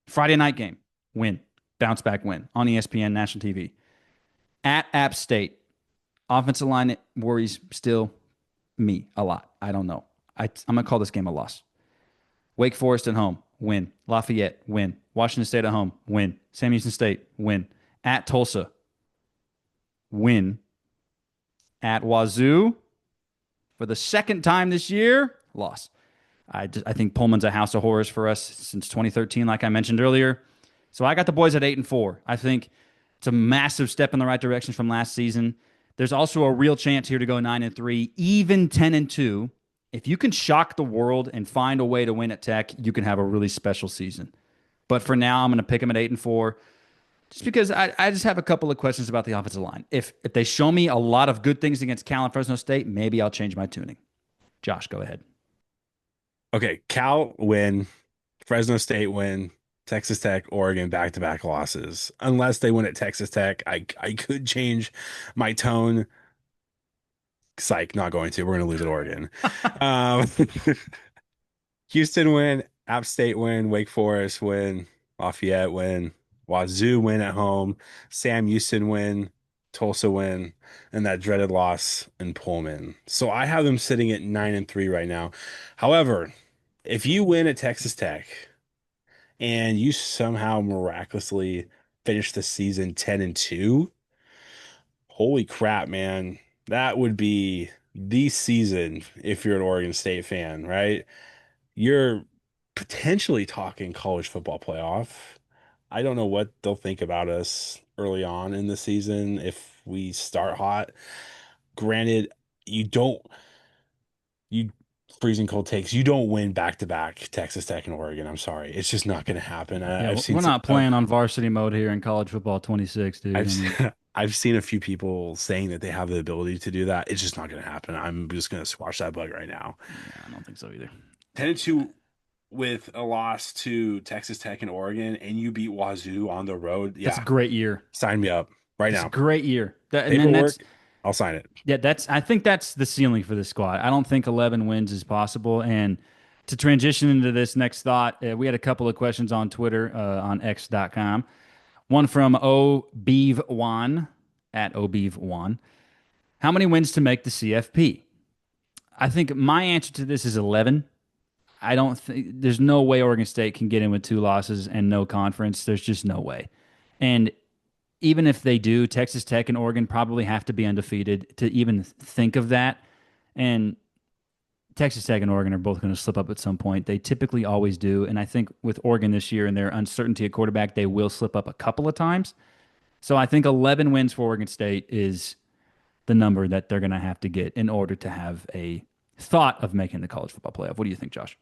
Speaker 1: Friday night game, win. Bounce back win on ESPN, national TV. At App State, offensive line worries still me a lot. I don't know. I'm going to call this game a loss. Wake Forest at home, win. Lafayette, win. Washington State at home, win. Sam Houston State, win. At Tulsa, win. At Wazoo, for the second time this year, loss. I think Pullman's a house of horrors for us since 2013, like I mentioned earlier. So I got the boys at 8-4. I think it's a massive step in the right direction from last season. There's also a real chance here to go 9-3, even 10-2. If you can shock the world and find a way to win at Tech, you can have a really special season. But for now, I'm going to pick them at 8-4. Just because I just have a couple of questions about the offensive line. If they show me a lot of good things against Cal and Fresno State, maybe I'll change my tuning. Josh, go ahead.
Speaker 2: Okay, Cal win, Fresno State win, Texas Tech, Oregon back-to-back losses. Unless they win at Texas Tech, I could change my tone. Psych, not going to. We're going to lose at Oregon. Um, Houston win, App State win, Wake Forest win, Lafayette win, Wazoo win at home, Sam Houston win, Tulsa win, and that dreaded loss in Pullman. So I have them sitting at 9-3 right now. However, if you win at Texas Tech and you somehow miraculously finish the season 10-2, holy crap, man. That would be the season if you're an Oregon State fan, right? You're potentially talking college football playoff. I don't know what they'll think about us early on in the season if we start hot. Granted, you don't, you freezing cold takes, you don't win back to back Texas Tech and Oregon. I'm sorry. It's just not going to happen.
Speaker 1: Yeah,
Speaker 2: I've seen
Speaker 1: we're
Speaker 2: some,
Speaker 1: not playing on varsity mode here in college football 26, dude. I mean,
Speaker 2: I've seen a few people saying that they have the ability to do that. It's just not going to happen. I'm just going to squash that bug right now.
Speaker 1: yeah, I don't think so either.
Speaker 2: 10-2 with a loss to Texas Tech and Oregon, and you beat Wazoo on the road.
Speaker 1: That's a
Speaker 2: Yeah,
Speaker 1: great year.
Speaker 2: sign me up right
Speaker 1: That's a
Speaker 2: now.
Speaker 1: great year. And then
Speaker 2: Paperwork, I'll sign it.
Speaker 1: I think that's the ceiling for this squad. I don't think 11 wins is possible. And to transition into this next thought, we had a couple of questions on Twitter, on x.com. One from Obeev1 at Obeev1. How many wins to make the CFP? I think my answer to this is 11. I don't think there's no way Oregon State can get in with two losses and no conference. There's just no way. And even if they do, Texas Tech and Oregon probably have to be undefeated to even think of that. And Texas Tech and Oregon are both going to slip up at some point. They typically always do. And I think with Oregon this year and their uncertainty at quarterback, they will slip up a couple of times. So I think 11 wins for Oregon State is the number that they're going to have to get in order to have a thought of making the college football playoff. What do you think, Josh?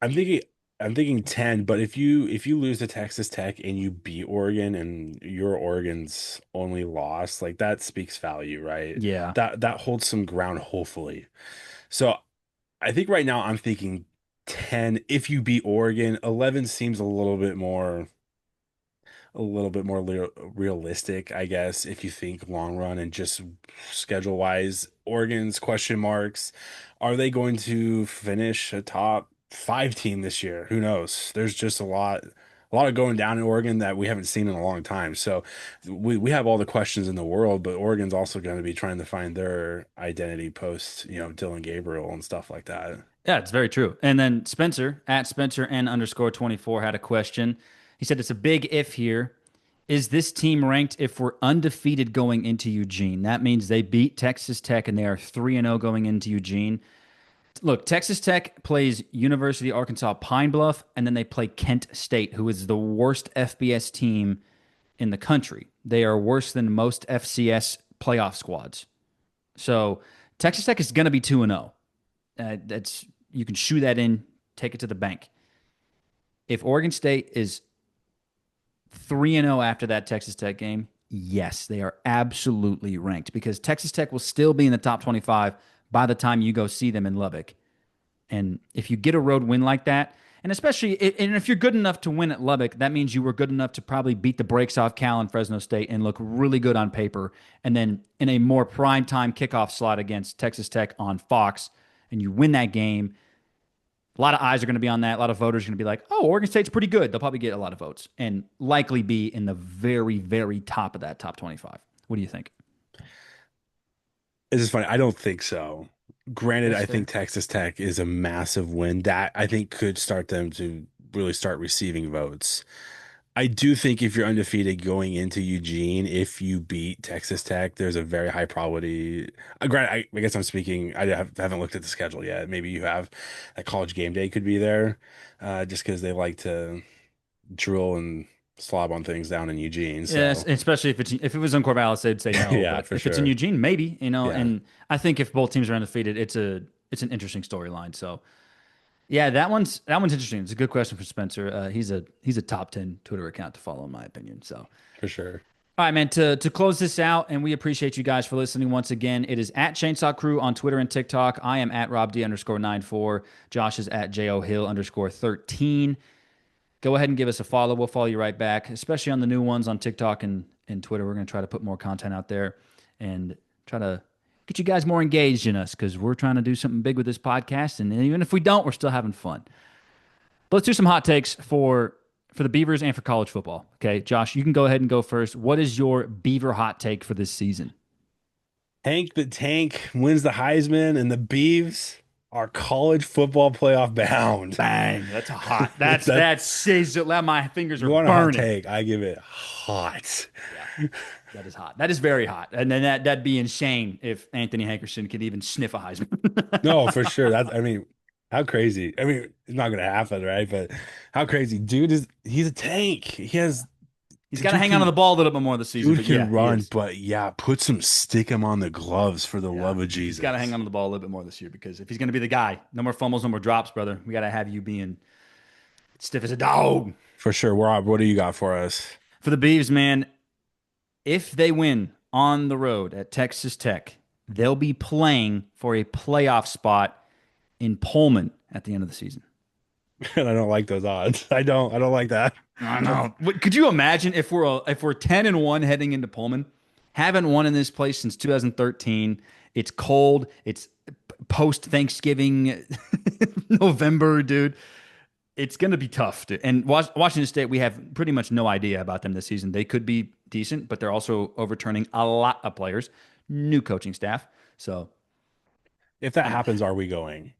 Speaker 2: I'm thinking I'm thinking 10, but if you lose to Texas Tech and you beat Oregon and your Oregon's only loss, like that speaks value, right?
Speaker 1: Yeah.
Speaker 2: That holds some ground, hopefully. So I think right now I'm thinking 10 if you beat Oregon. 11 seems a little bit more realistic, I guess, if you think long run and just schedule wise. Oregon's question marks. Are they going to finish a top five team this year? Who knows? There's just a lot of going down in Oregon that we haven't seen in a long time. So we have all the questions in the world, but Oregon's also going to be trying to find their identity post, Dylan Gabriel and stuff like that.
Speaker 1: Yeah, it's very true. And then Spencer at Spencer N underscore 24 had a question. He said it's a big if here. Is this team ranked if we're undefeated going into Eugene? That means they beat Texas Tech and they are 3-0 going into Eugene. Look, Texas Tech plays University of Arkansas Pine Bluff, and then they play Kent State, who is the worst FBS team in the country. They are worse than most FCS playoff squads. So Texas Tech is going to be 2-0. That's you can shoe that in, take it to the bank. If Oregon State is 3-0 after that Texas Tech game, yes, they are absolutely ranked because Texas Tech will still be in the top 25 by the time you go see them in Lubbock. And if you get a road win like that, and especially and if you're good enough to win at Lubbock, that means you were good enough to probably beat the brakes off Cal and Fresno State and look really good on paper. And then in a more prime time kickoff slot against Texas Tech on Fox, and you win that game, a lot of eyes are going to be on that. A lot of voters are going to be like, oh, Oregon State's pretty good. They'll probably get a lot of votes and likely be in the very, very top of that top 25. What do you think?
Speaker 2: It's just funny. I don't think so. Granted,
Speaker 1: That's
Speaker 2: I think
Speaker 1: fair.
Speaker 2: Texas Tech is a massive win that I think could start them to really start receiving votes. I do think if you're undefeated going into Eugene, if you beat Texas Tech, there's a very high probability. Granted, I guess I'm speaking. Haven't looked at the schedule yet. Maybe you have. That college game day could be there, just because they like to drill and slob on things down in Eugene.
Speaker 1: Yes,
Speaker 2: So
Speaker 1: especially if it was in Corvallis, they'd say no.
Speaker 2: yeah,
Speaker 1: But
Speaker 2: for
Speaker 1: if it's in
Speaker 2: sure.
Speaker 1: Eugene, maybe,
Speaker 2: Yeah,
Speaker 1: And I think if both teams are undefeated, it's an interesting storyline. So yeah, that one's interesting. It's a good question for Spencer. He's a top 10 Twitter account to follow, in my opinion. So
Speaker 2: for sure.
Speaker 1: All right, man. To close this out, and we appreciate you guys for listening once again. It is at Chainsaw Crew on Twitter and TikTok. I am at RobD_94. Josh is at JOHill_13. Go ahead and give us a follow. We'll follow you right back, especially on the new ones on TikTok and Twitter. We're going to try to put more content out there and try to get you guys more engaged in us because we're trying to do something big with this podcast. And even if we don't, we're still having fun. But let's do some hot takes for the Beavers and for college football. Okay, Josh, you can go ahead and go first. What is your Beaver hot take for this season?
Speaker 2: Hank the Tank wins the Heisman, and the Beavs are college football playoff bound.
Speaker 1: Bang! That's a hot.
Speaker 2: That
Speaker 1: That's sizzle. My fingers are
Speaker 2: you want a hot
Speaker 1: burning.
Speaker 2: take? I give it hot.
Speaker 1: Yeah, that is hot. That is very hot. And then that'd be insane if Anthony Hankerson could even sniff a Heisman.
Speaker 2: No, for sure. That's I mean, how crazy. I mean, it's not gonna happen, right? But how crazy. Dude is he's a tank. He has
Speaker 1: He's got to
Speaker 2: dude
Speaker 1: hang on to the
Speaker 2: can
Speaker 1: ball a little bit more this season.
Speaker 2: dude
Speaker 1: But yeah,
Speaker 2: can
Speaker 1: he
Speaker 2: run,
Speaker 1: is.
Speaker 2: but yeah, stick him on the gloves for the
Speaker 1: Yeah,
Speaker 2: love of
Speaker 1: he's got to hang
Speaker 2: Jesus.
Speaker 1: on to the ball a little bit more this year because if he's going to be the guy, no more fumbles, no more drops, brother. We got to have you being stiff as a dog.
Speaker 2: For sure. Rob, what do you got for us?
Speaker 1: For the Beavs, man, if they win on the road at Texas Tech, they'll be playing for a playoff spot in Pullman at the end of the season.
Speaker 2: And I don't like those odds. I don't like that.
Speaker 1: I know. Could you imagine if we're 10-1 heading into Pullman, haven't won in this place since 2013. It's cold. It's post Thanksgiving November, dude. It's going to be tough. And Washington State, we have pretty much no idea about them this season. They could be decent, but they're also overturning a lot of players, new coaching staff. So
Speaker 2: If that happens, are we going?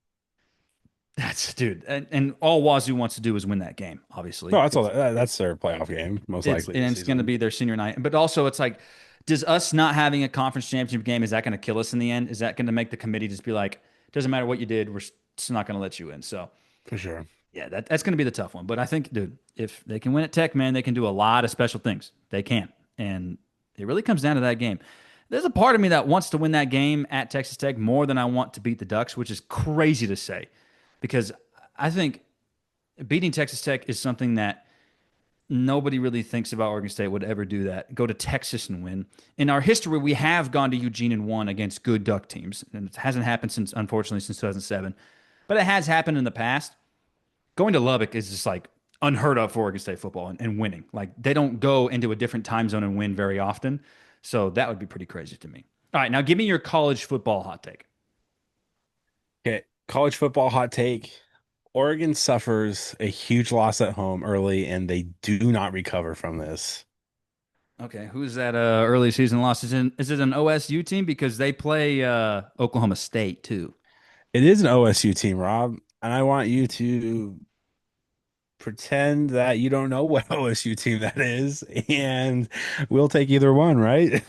Speaker 1: that's, dude. And all Wazoo wants to do is win that game, obviously.
Speaker 2: No, that's all. That's their playoff game, most likely
Speaker 1: And
Speaker 2: this
Speaker 1: it's going to
Speaker 2: season.
Speaker 1: be their senior night. But also, it's like, does us not having a conference championship game, is that going to kill us in the end? Is that going to make the committee just be like, doesn't matter what you did, we're just not going to let you in? So,
Speaker 2: For sure.
Speaker 1: yeah, that's going to be the tough one. But I think, dude, if they can win at Tech, man, they can do a lot of special things. They can. And it really comes down to that game. There's a part of me that wants to win that game at Texas Tech more than I want to beat the Ducks, which is crazy to say because I think beating Texas Tech is something that nobody really thinks about Oregon State would ever do that. Go to Texas and win. In our history, we have gone to Eugene and won against good Duck teams. And it hasn't happened since, unfortunately, since 2007. But it has happened in the past. Going to Lubbock is just like unheard of for Oregon State football and winning. Like they don't go into a different time zone and win very often. So that would be pretty crazy to me. All right, now give me your college football hot take.
Speaker 2: Okay. College football hot take. Oregon suffers a huge loss at home early, and they do not recover from this.
Speaker 1: Okay, who's that early season loss? Is it an OSU team? Because they play Oklahoma State too.
Speaker 2: It is an OSU team, Rob, and I want you to pretend that you don't know what OSU team that is, and we'll take either one, right?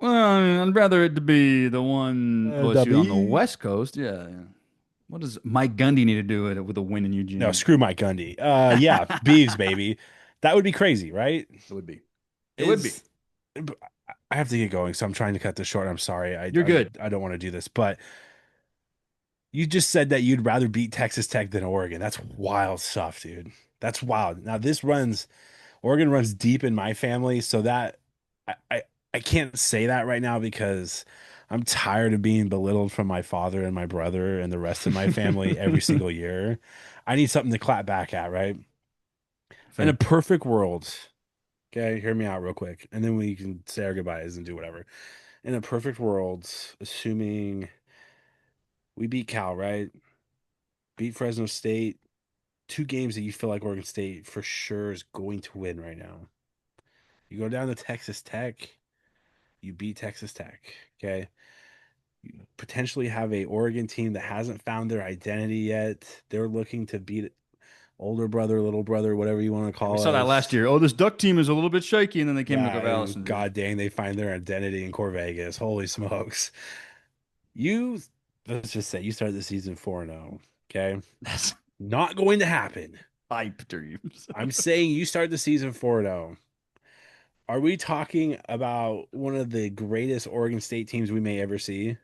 Speaker 1: Well, I mean, I'd rather it to be the one OSU on the
Speaker 2: W.
Speaker 1: West Coast. Yeah, yeah. What does Mike Gundy need to do with a win in
Speaker 2: No,
Speaker 1: Eugene?
Speaker 2: screw Mike Gundy. Yeah, Beavs, baby. That would be crazy, right?
Speaker 1: It would be. It would be.
Speaker 2: Is I have to get going, so I'm trying to cut this short. I'm sorry.
Speaker 1: You're good.
Speaker 2: I don't want to do this, but you just said that you'd rather beat Texas Tech than Oregon. That's wild stuff, dude. That's wild. Now Oregon runs deep in my family, so that I, I I can't say that right now because I'm tired of being belittled from my father and my brother and the rest of my family every single year. I need something to clap back at, right? In a
Speaker 1: Fair.
Speaker 2: perfect world, okay, hear me out real quick, and then we can say our goodbyes and do whatever. In a perfect world, assuming we beat Cal, right? Beat Fresno State, two games that you feel like Oregon State for sure is going to win right now. You go down to Texas Tech, you beat Texas Tech, okay? You potentially have a Oregon team that hasn't found their identity yet. They're looking to beat older brother, little brother, whatever you want to
Speaker 1: We
Speaker 2: call
Speaker 1: saw that last
Speaker 2: us.
Speaker 1: year. Oh, this Duck team is a little bit shaky, and then they came to
Speaker 2: Yeah,
Speaker 1: Corvallis
Speaker 2: and
Speaker 1: and just
Speaker 2: god dang, they find their identity in Corvegas. Holy smokes. You, let's just say you started the season 4-0, okay?
Speaker 1: that's
Speaker 2: Not going to happen.
Speaker 1: pipe dreams.
Speaker 2: I'm saying you start the season 4-0. Are we talking about one of the greatest Oregon State teams we may ever see?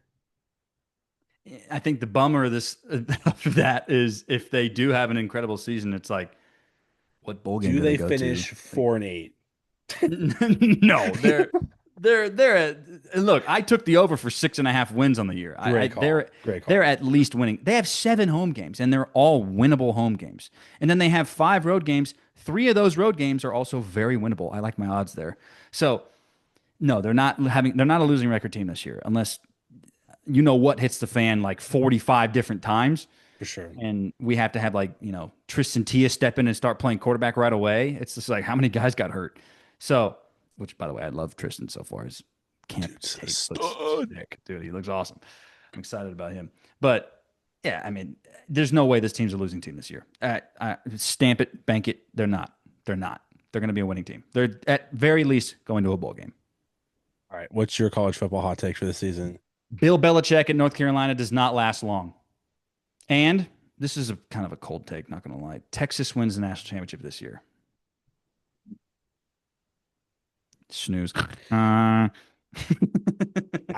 Speaker 1: I think the bummer of this of that is if they do have an incredible season, it's like, what bowl game
Speaker 2: Do
Speaker 1: do they
Speaker 2: they
Speaker 1: go to?
Speaker 2: finish
Speaker 1: Like,
Speaker 2: 4-8?
Speaker 1: No, they're at, look. I took the over for 6.5 wins on the year.
Speaker 2: Great call. Great
Speaker 1: They're
Speaker 2: call.
Speaker 1: at least winning. They have 7 home games, and they're all winnable home games. And then they have 5 road games. 3 of those road games are also very winnable. I like my odds there. So no, they're not a losing record team this year, unless you know what hits the fan like 45 different times.
Speaker 2: For sure.
Speaker 1: And we have to have like, Tristan Tia step in and start playing quarterback right away. It's just like how many guys got hurt. So, which by the way, I love Tristan so far. His camp
Speaker 2: Dude's a
Speaker 1: tape looks
Speaker 2: stud.
Speaker 1: sick, dude. He looks awesome. I'm excited about him. But yeah, I mean, there's no way this team's a losing team this year. Stamp it, bank it. They're not. They're not. They're going to be a winning team. They're at very least going to a bowl game.
Speaker 2: All right. What's your college football hot take for the season?
Speaker 1: Bill Belichick at North Carolina does not last long. And this is a kind of a cold take, not going to lie. Texas wins the national championship this year. Snooze.
Speaker 2: I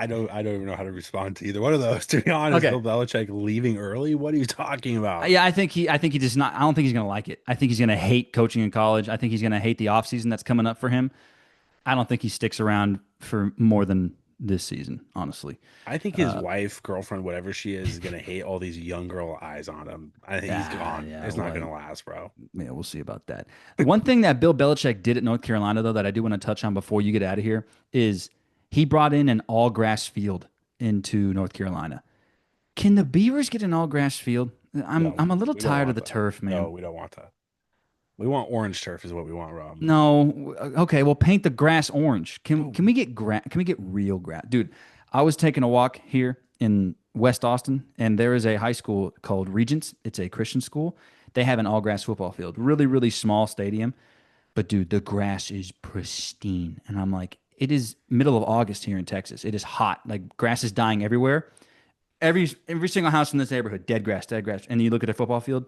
Speaker 2: don't even know how to respond to either one of those. To be honest,
Speaker 1: Okay.
Speaker 2: Bill Belichick leaving early. What are you talking about?
Speaker 1: Yeah, I think he does not. I don't think he's going to like it. I think he's going to hate coaching in college. I think he's going to hate the offseason that's coming up for him. I don't think he sticks around for more than this season, honestly.
Speaker 2: I think his wife, girlfriend, whatever she is gonna hate all these young girl eyes on him. I think he's gone.
Speaker 1: Yeah,
Speaker 2: It's not
Speaker 1: well,
Speaker 2: gonna last, bro.
Speaker 1: yeah, we'll see about that. One thing that Bill Belichick did at North Carolina, though, that I do want to touch on before you get out of here, is he brought in an all grass field into North Carolina. Can the Beavers get an all grass field?
Speaker 2: No,
Speaker 1: I'm a little
Speaker 2: we don't
Speaker 1: tired of
Speaker 2: want
Speaker 1: the
Speaker 2: that.
Speaker 1: turf,
Speaker 2: No,
Speaker 1: man.
Speaker 2: we don't want that. We want orange turf, is what we want, Rob.
Speaker 1: No, okay, well, paint the grass orange.
Speaker 2: No.
Speaker 1: Can we get Can we get real grass, dude? I was taking a walk here in West Austin, and there is a high school called Regents. It's a Christian school. They have an all grass football field, really, really small stadium. But dude, the grass is pristine. And I'm like, it is middle of August here in Texas. It is hot. Like grass is dying everywhere. Every single house in this neighborhood, dead grass, dead grass. And you look at a football field,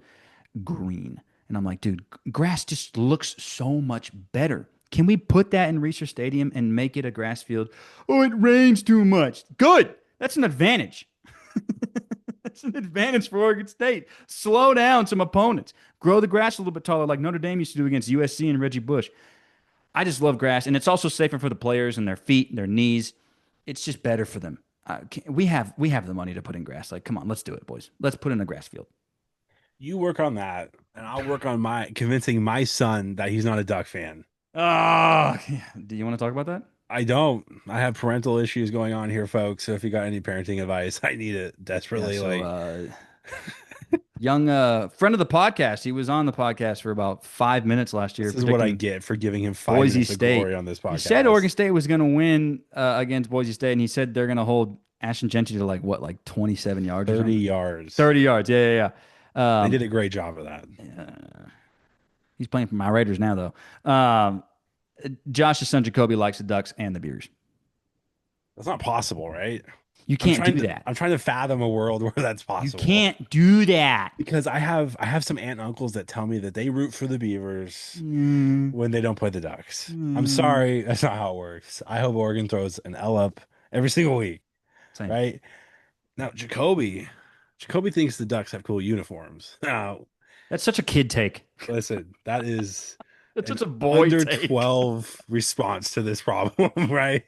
Speaker 1: green. And I'm like, dude, grass just looks so much better. Can we put that in Research Stadium and make it a grass field? Oh, it rains too much. Good. That's an advantage. That's an advantage for Oregon State. Slow down some opponents. Grow the grass a little bit taller, like Notre Dame used to do against USC and Reggie Bush. I just love grass, and it's also safer for the players and their feet and their knees. It's just better for them. We have the money to put in grass. Like, come on, let's do it, boys. Let's put in a grass field.
Speaker 2: You work on that, and I'll work on my convincing my son that he's not a Duck fan.
Speaker 1: Ah, do you want to talk about that?
Speaker 2: I don't. I have parental issues going on here, folks. So if you got any parenting advice, I need it
Speaker 1: Yeah.
Speaker 2: desperately.
Speaker 1: So,
Speaker 2: Like,
Speaker 1: young friend of the podcast, he was on the podcast for about 5 minutes last year,
Speaker 2: this is what I
Speaker 1: predicting
Speaker 2: get for giving him five
Speaker 1: Boise
Speaker 2: minutes of
Speaker 1: State.
Speaker 2: glory on this
Speaker 1: He said
Speaker 2: podcast.
Speaker 1: Oregon State was going to win against Boise State, and he said they're going to hold Ashton Gentry to like what, like 27 yards or
Speaker 2: 30
Speaker 1: something?
Speaker 2: yards.
Speaker 1: 30 yards. Yeah, yeah, yeah.
Speaker 2: They did a great job of that.
Speaker 1: He's playing for my Raiders now, though. Josh's son Jacoby likes the Ducks and the Beers.
Speaker 2: That's not possible, right?
Speaker 1: You can't do that.
Speaker 2: I'm trying to fathom a world where that's
Speaker 1: You
Speaker 2: possible.
Speaker 1: can't do that.
Speaker 2: Because I have some aunt and uncles that tell me that they root for the Beavers when they don't play the Ducks. I'm sorry, that's not how it works. I hope Oregon throws an L up every single week,
Speaker 1: Same.
Speaker 2: right? Now, Jacoby thinks the Ducks have cool uniforms. Now,
Speaker 1: That's such a kid take.
Speaker 2: listen, that is
Speaker 1: That's
Speaker 2: an
Speaker 1: such a boy
Speaker 2: under
Speaker 1: take.
Speaker 2: 12 response to this problem, right?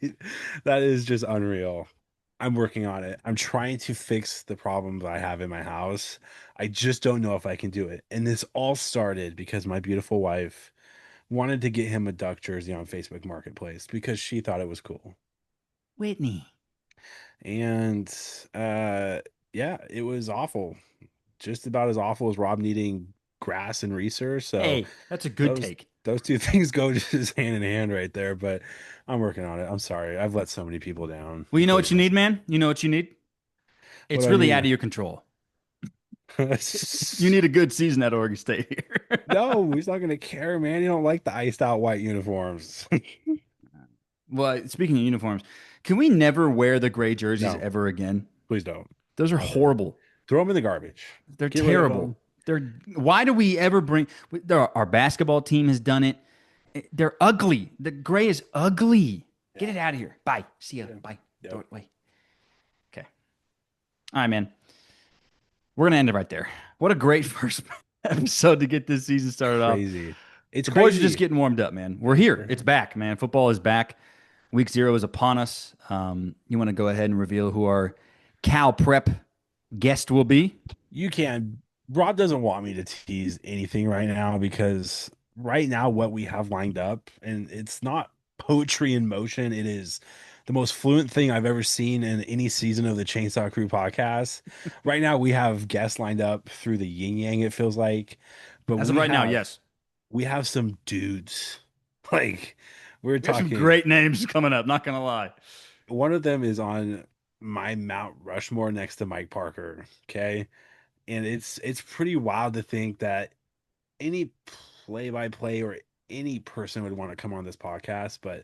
Speaker 2: That is just unreal. I'm working on it. I'm trying to fix the problems I have in my house. I just don't know if I can do it. And this all started because my beautiful wife wanted to get him a duck jersey on Facebook Marketplace because she thought it was cool.
Speaker 1: Whitney.
Speaker 2: And yeah, it was awful. Just about as awful as Rob needing grass and research. So
Speaker 1: Hey, that's a good
Speaker 2: those
Speaker 1: take.
Speaker 2: those two things go just hand in hand right there. But I'm working on it. I'm sorry. I've let so many people down.
Speaker 1: Well, you know what you need, man? You know what you need? It's
Speaker 2: do I
Speaker 1: really
Speaker 2: need?
Speaker 1: out of your control. You need a good season at Oregon State here.
Speaker 2: No, he's not gonna care, man. You don't like the iced out white uniforms.
Speaker 1: Well, speaking of uniforms, can we never wear the gray jerseys
Speaker 2: No.
Speaker 1: ever again?
Speaker 2: Please don't.
Speaker 1: Those are horrible.
Speaker 2: Throw them in the garbage.
Speaker 1: They're
Speaker 2: Get rid of
Speaker 1: terrible.
Speaker 2: them.
Speaker 1: Why do we ever bring our basketball team has done it. They're ugly. The gray is ugly. Get it out of here. Bye. See ya. Bye.
Speaker 2: Yep.
Speaker 1: Throw it away. Okay. All right, man. We're gonna end it right there. What a great first episode to get this season started off.
Speaker 2: Crazy. It's
Speaker 1: The boys are just
Speaker 2: crazy.
Speaker 1: getting warmed up, man. We're here. It's back, man. Football is back. Week 0 is upon us. You want to go ahead and reveal who our Cal Prep guest will be?
Speaker 2: You can't. Rob doesn't want me to tease anything right now because right now what we have lined up, and it's not poetry in motion. It is the most fluent thing I've ever seen in any season of the Chainsaw Crew podcast. Right now we have guests lined up through the yin yang. It feels like, but
Speaker 1: As of right now, yes.
Speaker 2: we have some dudes. Like we're
Speaker 1: We have some
Speaker 2: talking.
Speaker 1: great names coming up, not going to lie.
Speaker 2: One of them is on my Mount Rushmore next to Mike Parker. Okay. And it's pretty wild to think that any play-by-play or any person would want to come on this podcast. But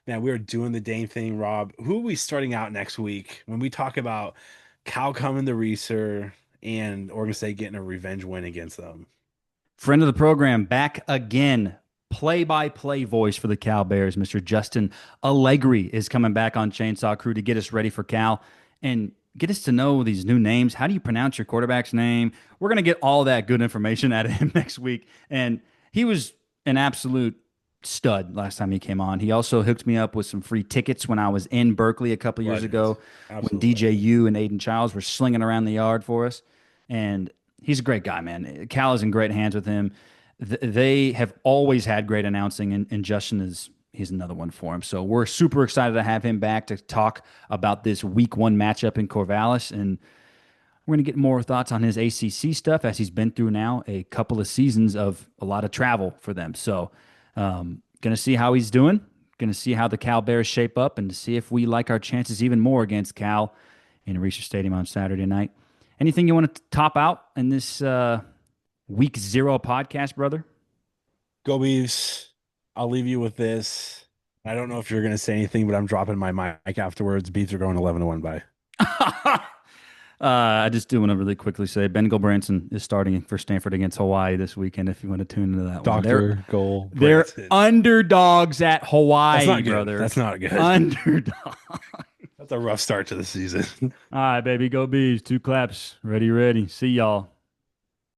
Speaker 2: man, we are doing the dang thing, Rob. Who are we starting out next week when we talk about Cal coming to Reeser and Oregon State getting a revenge win against them?
Speaker 1: Friend of the program, back again. Play-by-play voice for the Cal Bears, Mr. Justin Allegri is coming back on Chainsaw Crew to get us ready for Cal and get us to know these new names. How do you pronounce your quarterback's name? We're going to get all that good information out of him next week. And he was an absolute stud last time he came on. He also hooked me up with some free tickets when I was in Berkeley a couple years
Speaker 2: Legend.
Speaker 1: ago when
Speaker 2: Absolute legend.
Speaker 1: DJU and Aiden Childs were slinging around the yard for us. And he's a great guy, man. Cal is in great hands with him. They have always had great announcing, and Justin is he's another one for him. So we're super excited to have him back to talk about this week 1 matchup in Corvallis, and we're going to get more thoughts on his ACC stuff as he's been through now a couple of seasons of a lot of travel for them. So going to see how he's doing, going to see how the Cal Bears shape up, and to see if we like our chances even more against Cal in Research Stadium on Saturday night. Anything you want to top out in this week 0 podcast, brother?
Speaker 2: Go Beavs. I'll leave you with this. I don't know if you're going to say anything, but I'm dropping my mic afterwards. Beavs are going 11-1 by.
Speaker 1: I just do want to really quickly say Ben Gulbranson is starting for Stanford against Hawaii this weekend. If you want to tune into that one,
Speaker 2: Dr. Goal.
Speaker 1: they're
Speaker 2: Branson.
Speaker 1: underdogs at Hawaii,
Speaker 2: That's not good.
Speaker 1: brother.
Speaker 2: That's not good.
Speaker 1: Underdog.
Speaker 2: That's a rough start to the season.
Speaker 1: All right, baby, go Bees. 2 claps. Ready, ready. See y'all.